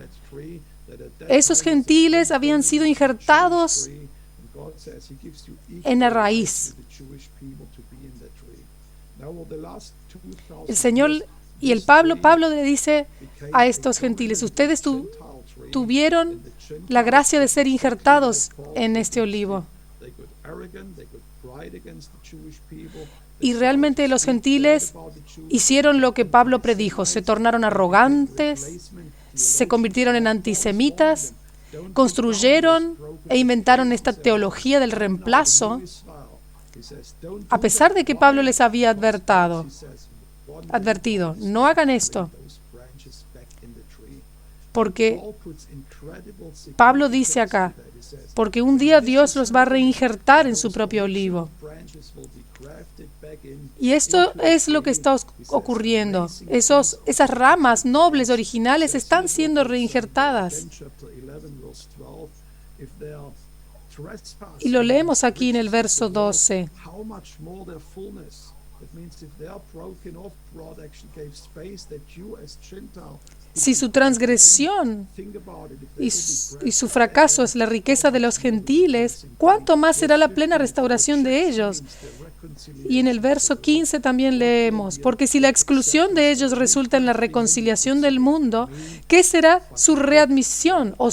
Esos gentiles habían sido injertados en la raíz. El Señor y Pablo le dice a estos gentiles, ustedes tuvieron la gracia de ser injertados en este olivo. Y realmente los gentiles hicieron lo que Pablo predijo, se tornaron arrogantes, se convirtieron en antisemitas, construyeron e inventaron esta teología del reemplazo, a pesar de que Pablo les había advertido, no hagan esto, porque Pablo dice acá, porque un día Dios los va a reinjertar en su propio olivo. Y esto es lo que está ocurriendo. Esas ramas nobles originales están siendo reinjertadas. Y lo leemos aquí en el verso 12. Si su transgresión y su fracaso es la riqueza de los gentiles, ¿cuánto más será la plena restauración de ellos? Y en el verso 15 también leemos, porque si la exclusión de ellos resulta en la reconciliación del mundo, ¿qué será su readmisión o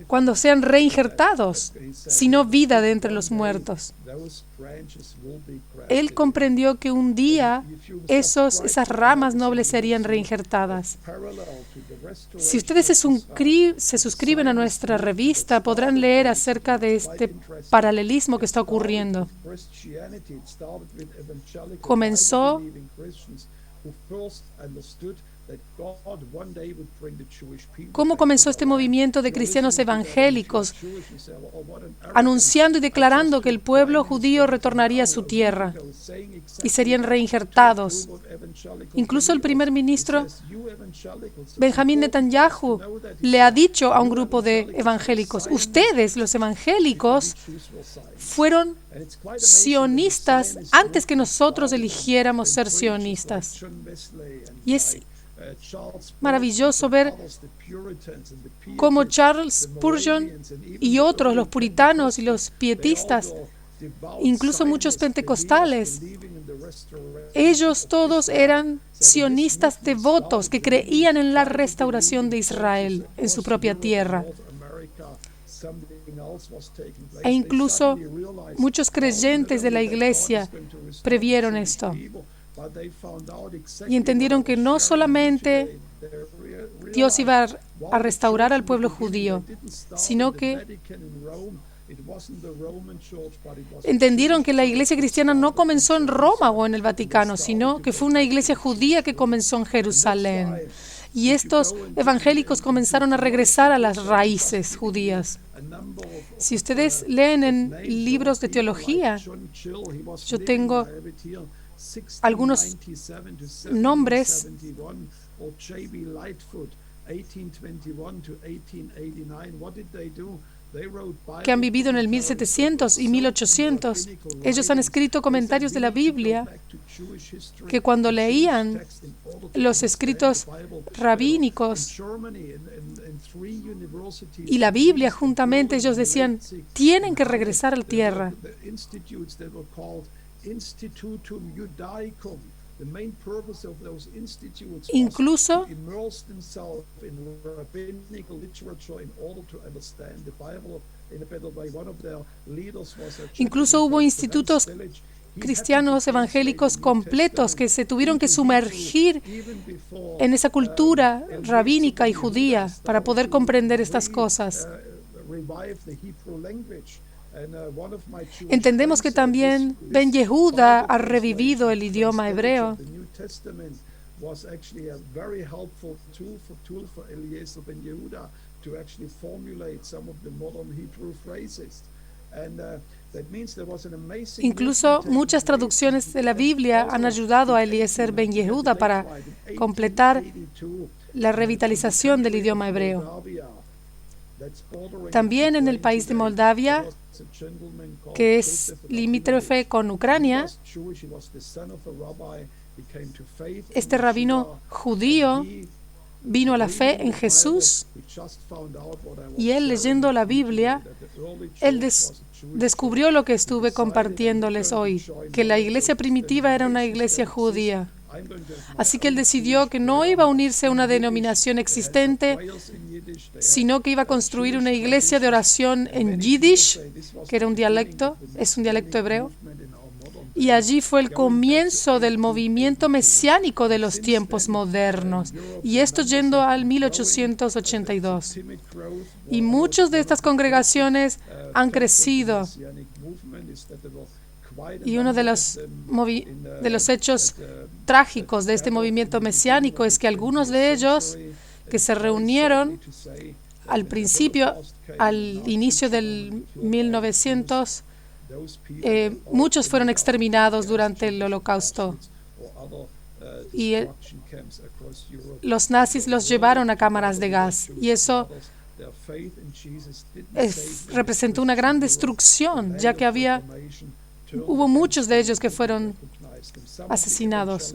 cuando sean reinjertados, sino vida de entre los muertos? Él comprendió que un día esas ramas nobles serían reinjertadas. Si ustedes se suscriben a nuestra revista, podrán leer acerca de este paralelismo que está ocurriendo. Comenzó ¿Cómo comenzó este movimiento de cristianos evangélicos anunciando y declarando que el pueblo judío retornaría a su tierra y serían reinjertados? Incluso el primer ministro Benjamín Netanyahu le ha dicho a un grupo de evangélicos, ustedes, los evangélicos, fueron sionistas antes que nosotros eligiéramos ser sionistas. Y es maravilloso ver cómo Charles Spurgeon y otros, los puritanos y los pietistas, incluso muchos pentecostales, Ellos todos eran sionistas devotos que creían en la restauración de Israel en su propia tierra. E incluso muchos creyentes de la iglesia previeron esto y entendieron que no solamente Dios iba a restaurar al pueblo judío, sino que entendieron que la iglesia cristiana no comenzó en Roma o en el Vaticano, sino que fue una iglesia judía que comenzó en Jerusalén. Y estos evangélicos comenzaron a regresar a las raíces judías. Si ustedes leen en libros de teología, yo tengo algunos nombres que han vivido en el 1700 y 1800. Ellos han escrito comentarios de la Biblia que cuando leían los escritos rabínicos y la Biblia juntamente, ellos decían, tienen que regresar a la tierra. Incluso hubo institutos cristianos evangélicos completos que se tuvieron que sumergir en esa cultura rabínica y judía para poder comprender estas cosas. Entendemos que también Ben Yehuda ha revivido el idioma hebreo. Incluso muchas traducciones de la Biblia han ayudado a Eliezer Ben Yehuda para completar la revitalización del idioma hebreo. También en el país de Moldavia, que es limítrofe con Ucrania, este rabino judío vino a la fe en Jesús y él, leyendo la Biblia, él descubrió lo que estuve compartiéndoles hoy, que la iglesia primitiva era una iglesia judía. Así que él decidió que no iba a unirse a una denominación existente, sino que iba a construir una iglesia de oración en Yiddish, que era es un dialecto hebreo. Y allí fue el comienzo del movimiento mesiánico de los tiempos modernos. Y esto yendo al 1882. Y muchas de estas congregaciones han crecido. Y uno de los hechos trágicos de este movimiento mesiánico es que algunos de ellos que se reunieron al principio, al inicio del 1900, muchos fueron exterminados durante el Holocausto. Y los nazis los llevaron a cámaras de gas. Y eso representó una gran destrucción, ya que hubo muchos de ellos que fueron asesinados.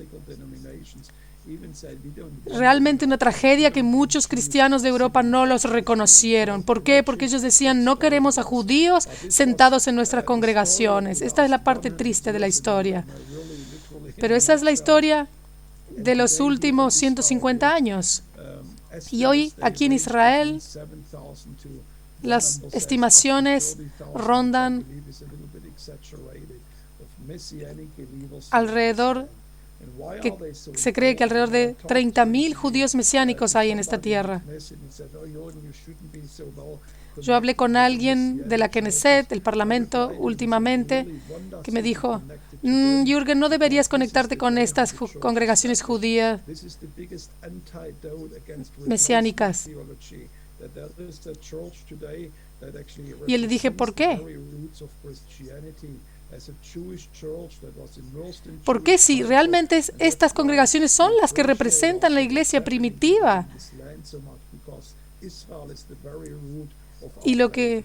Realmente una tragedia que muchos cristianos de Europa no los reconocieron. ¿Por qué? Porque ellos decían, no queremos a judíos sentados en nuestras congregaciones. Esta es la parte triste de la historia. Pero esa es la historia de los últimos 150 años. Y hoy, aquí en Israel, las estimaciones rondan se cree que alrededor de 30,000 judíos mesiánicos hay en esta tierra. Yo hablé con alguien de la Knesset, del Parlamento, últimamente, que me dijo, Jürgen, no deberías conectarte con estas congregaciones judías mesiánicas. Y le dije, ¿por qué? Porque si realmente estas congregaciones son las que representan la iglesia primitiva, y lo que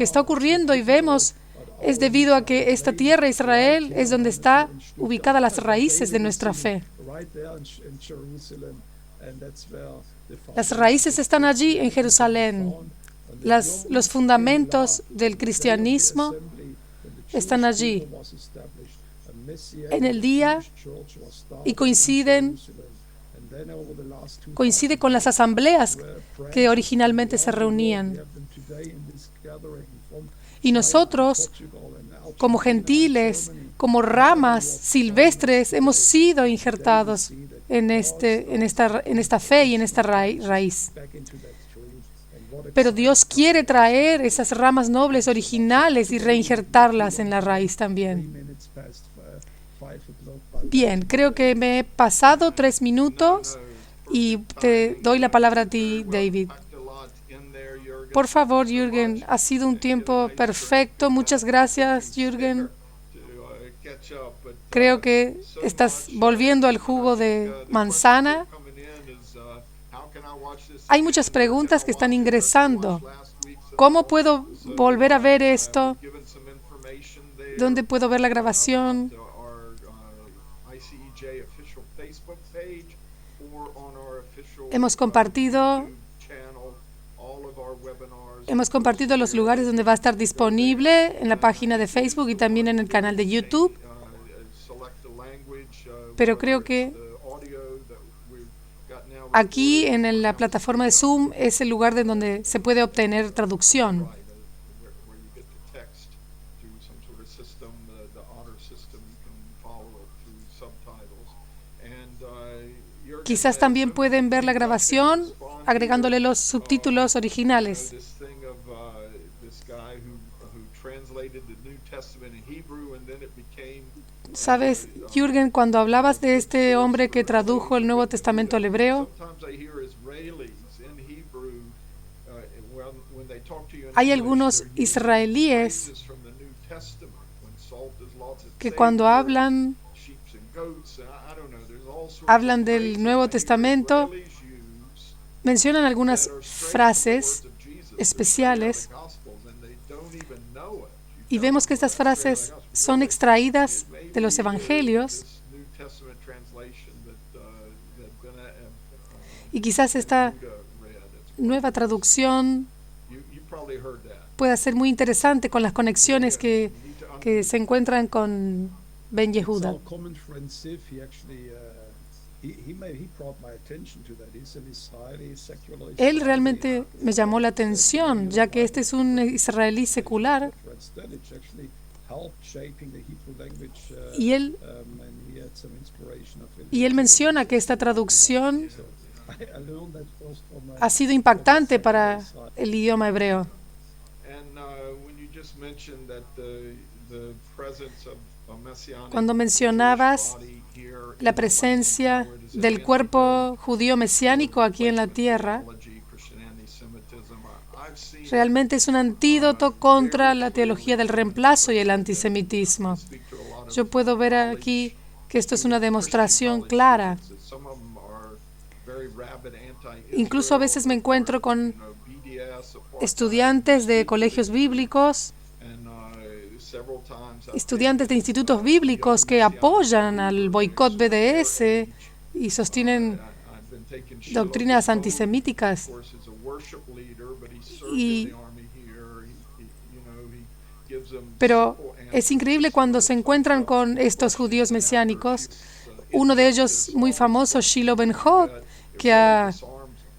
está ocurriendo y vemos es debido a que esta tierra, Israel, es donde está ubicada las raíces de nuestra fe. Las raíces están allí en Jerusalén. Los fundamentos del cristianismo están allí en el día y coincide con las asambleas que originalmente se reunían. Y nosotros, como gentiles, como ramas silvestres, hemos sido injertados en esta fe y en esta raíz. Pero Dios quiere traer esas ramas nobles originales y reinjertarlas en la raíz también. Bien, creo que me he pasado 3 minutos y te doy la palabra a ti, David. Por favor, Jürgen, ha sido un tiempo perfecto. Muchas gracias, Jürgen. Creo que estás volviendo al jugo de manzana. Hay muchas preguntas que están ingresando. ¿Cómo puedo volver a ver esto? ¿Dónde puedo ver la grabación? Hemos compartido los lugares donde va a estar disponible en la página de Facebook y también en el canal de YouTube. Pero creo que aquí en la plataforma de Zoom es el lugar de donde se puede obtener traducción. Quizás también pueden ver la grabación agregándole los subtítulos originales. ¿Sabes, Jürgen, cuando hablabas de este hombre que tradujo el Nuevo Testamento al hebreo? Hay algunos israelíes que cuando hablan del Nuevo Testamento, mencionan algunas frases especiales y vemos que estas frases son extraídas de los evangelios y quizás esta nueva traducción pueda ser muy interesante con las conexiones que se encuentran con Ben Yehuda. Él realmente me llamó la atención, ya que este es un israelí secular y él menciona que esta traducción ha sido impactante para el idioma hebreo. Cuando mencionabas la presencia del cuerpo judío mesiánico aquí en la tierra, realmente es un antídoto contra la teología del reemplazo y el antisemitismo. Yo puedo ver aquí que esto es una demostración clara. Incluso a veces me encuentro con estudiantes de colegios bíblicos, estudiantes de institutos bíblicos que apoyan al boicot BDS y sostienen doctrinas antisemíticas. Pero es increíble cuando se encuentran con estos judíos mesiánicos. Uno de ellos muy famoso, Shiloh Ben-Hod, que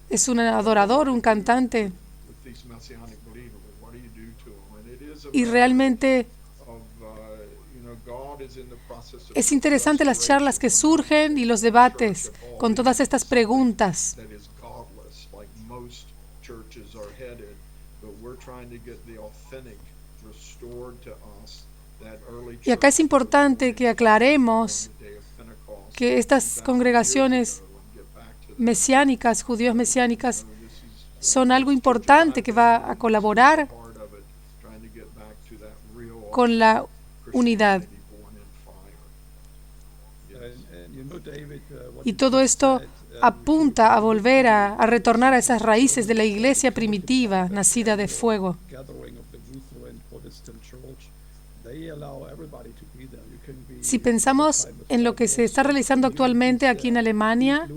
es un adorador, un cantante. Y realmente es interesante las charlas que surgen y los debates con todas estas preguntas. Y acá es importante que aclaremos que estas congregaciones mesiánicas, judíos mesiánicas, son algo importante que va a colaborar con la unidad. Y todo esto apunta a volver a retornar a esas raíces de la iglesia primitiva, nacida de fuego. Si pensamos en lo que se está realizando actualmente aquí en Alemania,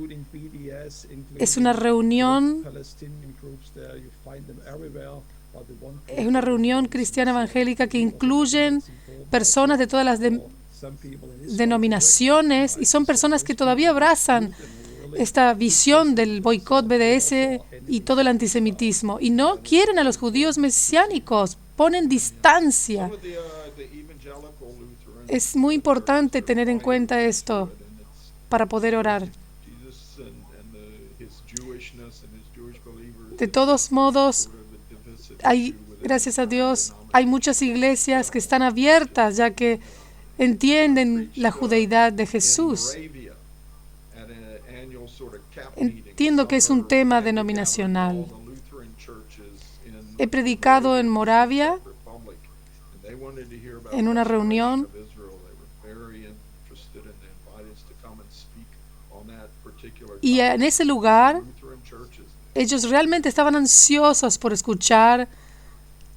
es una reunión cristiana evangélica que incluyen personas de todas las denominaciones, y son personas que todavía abrazan esta visión del boicot BDS y todo el antisemitismo, y no quieren a los judíos mesiánicos, ponen distancia. Es muy importante tener en cuenta esto para poder orar. De todos modos, gracias a Dios, hay muchas iglesias que están abiertas, ya que entienden la judeidad de Jesús. Entiendo que es un tema denominacional. He predicado en Moravia, en una reunión, y en ese lugar ellos realmente estaban ansiosos por escuchar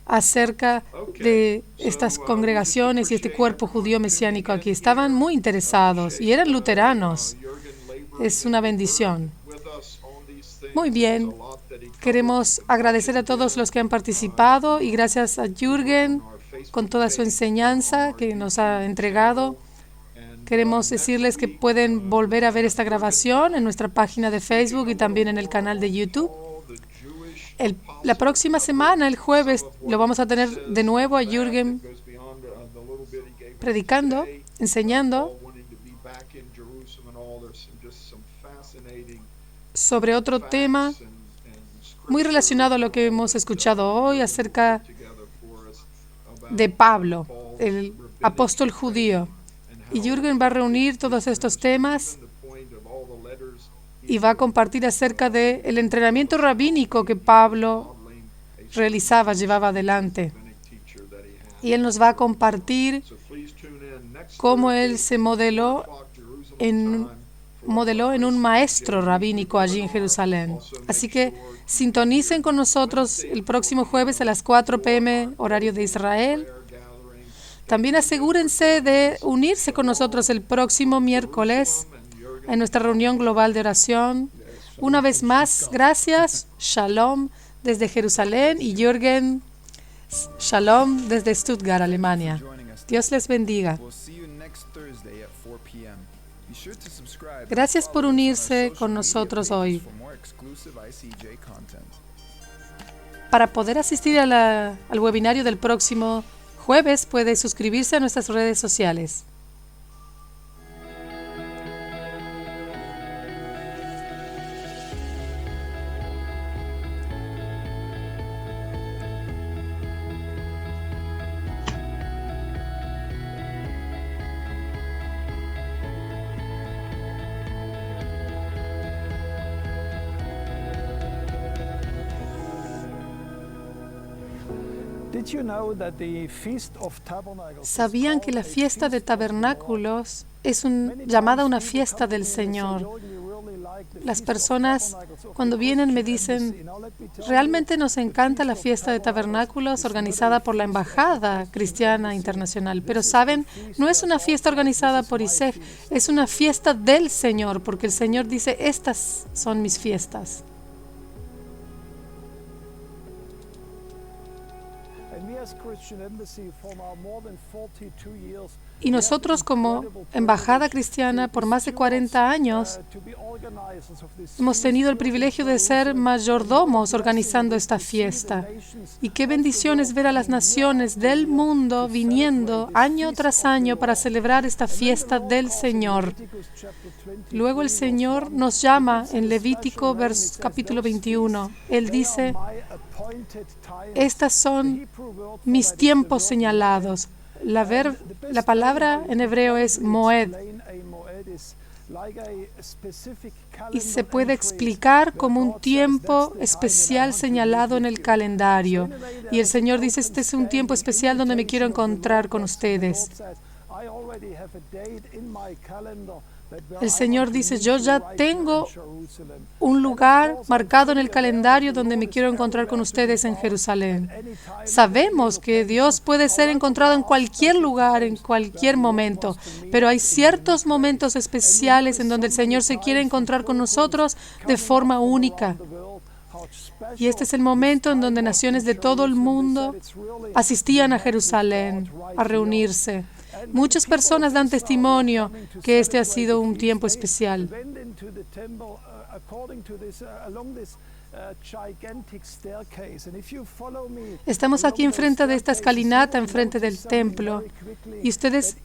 acerca de estas congregaciones y este cuerpo judío mesiánico aquí. Estaban muy interesados y eran luteranos. Es una bendición. Muy bien. Queremos agradecer a todos los que han participado y gracias a Jürgen con toda su enseñanza que nos ha entregado. Queremos decirles que pueden volver a ver esta grabación en nuestra página de Facebook y también en el canal de YouTube. La próxima semana, el jueves, lo vamos a tener de nuevo a Jürgen predicando, enseñando sobre otro tema muy relacionado a lo que hemos escuchado hoy acerca de Pablo, el apóstol judío. Y Jürgen va a reunir todos estos temas y va a compartir acerca del entrenamiento rabínico que Pablo llevaba adelante. Y él nos va a compartir cómo él se modeló en un maestro rabínico allí en Jerusalén. Así que sintonicen con nosotros el próximo jueves a las 4 p.m. horario de Israel. También asegúrense de unirse con nosotros el próximo miércoles en nuestra reunión global de oración. Una vez más, gracias. Shalom desde Jerusalén y Jürgen, shalom desde Stuttgart, Alemania. Dios les bendiga. Gracias por unirse con nosotros hoy. Para poder asistir al webinario del próximo jueves, puede suscribirse a nuestras redes sociales. ¿Sabían que la fiesta de tabernáculos es llamada una fiesta del Señor? Las personas cuando vienen me dicen, realmente nos encanta la fiesta de tabernáculos organizada por la Embajada Cristiana Internacional. Pero saben, no es una fiesta organizada por ISEG, es una fiesta del Señor, porque el Señor dice, estas son mis fiestas. Y nosotros como Embajada Cristiana por más de 40 años hemos tenido el privilegio de ser mayordomos organizando esta fiesta. Y qué bendición es ver a las naciones del mundo viniendo año tras año para celebrar esta fiesta del Señor. Luego el Señor nos llama en Levítico capítulo 21. Él dice, estas son mis tiempos señalados. La palabra en hebreo es moed y se puede explicar como un tiempo especial señalado en el calendario. Y el Señor dice, este es un tiempo especial donde me quiero encontrar con ustedes. El Señor dice, yo ya tengo un lugar marcado en el calendario donde me quiero encontrar con ustedes en Jerusalén. Sabemos que Dios puede ser encontrado en cualquier lugar, en cualquier momento, pero hay ciertos momentos especiales en donde el Señor se quiere encontrar con nosotros de forma única. Y este es el momento en donde naciones de todo el mundo asistían a Jerusalén a reunirse. Muchas personas dan testimonio que este ha sido un tiempo especial. Estamos aquí enfrente de esta escalinata, enfrente del templo, y ustedes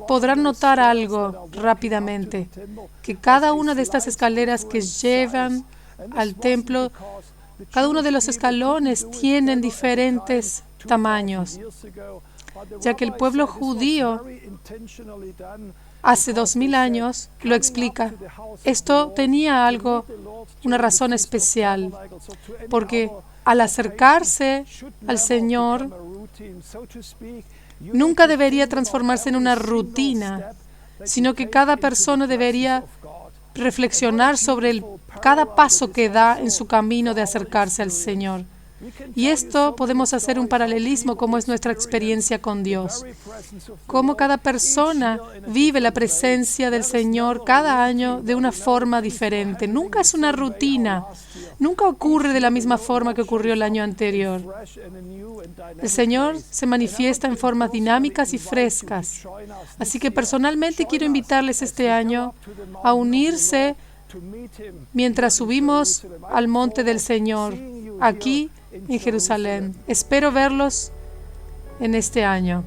podrán notar algo rápidamente, que cada una de estas escaleras que llevan al templo, cada uno de los escalones tienen diferentes tamaños, ya que el pueblo judío hace 2000 años lo explica. Esto tenía algo, una razón especial, porque al acercarse al Señor, nunca debería transformarse en una rutina, sino que cada persona debería reflexionar sobre cada paso que da en su camino de acercarse al Señor. Y esto podemos hacer un paralelismo como es nuestra experiencia con Dios. Cómo cada persona vive la presencia del Señor cada año de una forma diferente. Nunca es una rutina. Nunca ocurre de la misma forma que ocurrió el año anterior. El Señor se manifiesta en formas dinámicas y frescas. Así que personalmente quiero invitarles este año a unirse mientras subimos al monte del Señor, aquí en Jerusalén. Espero verlos en este año.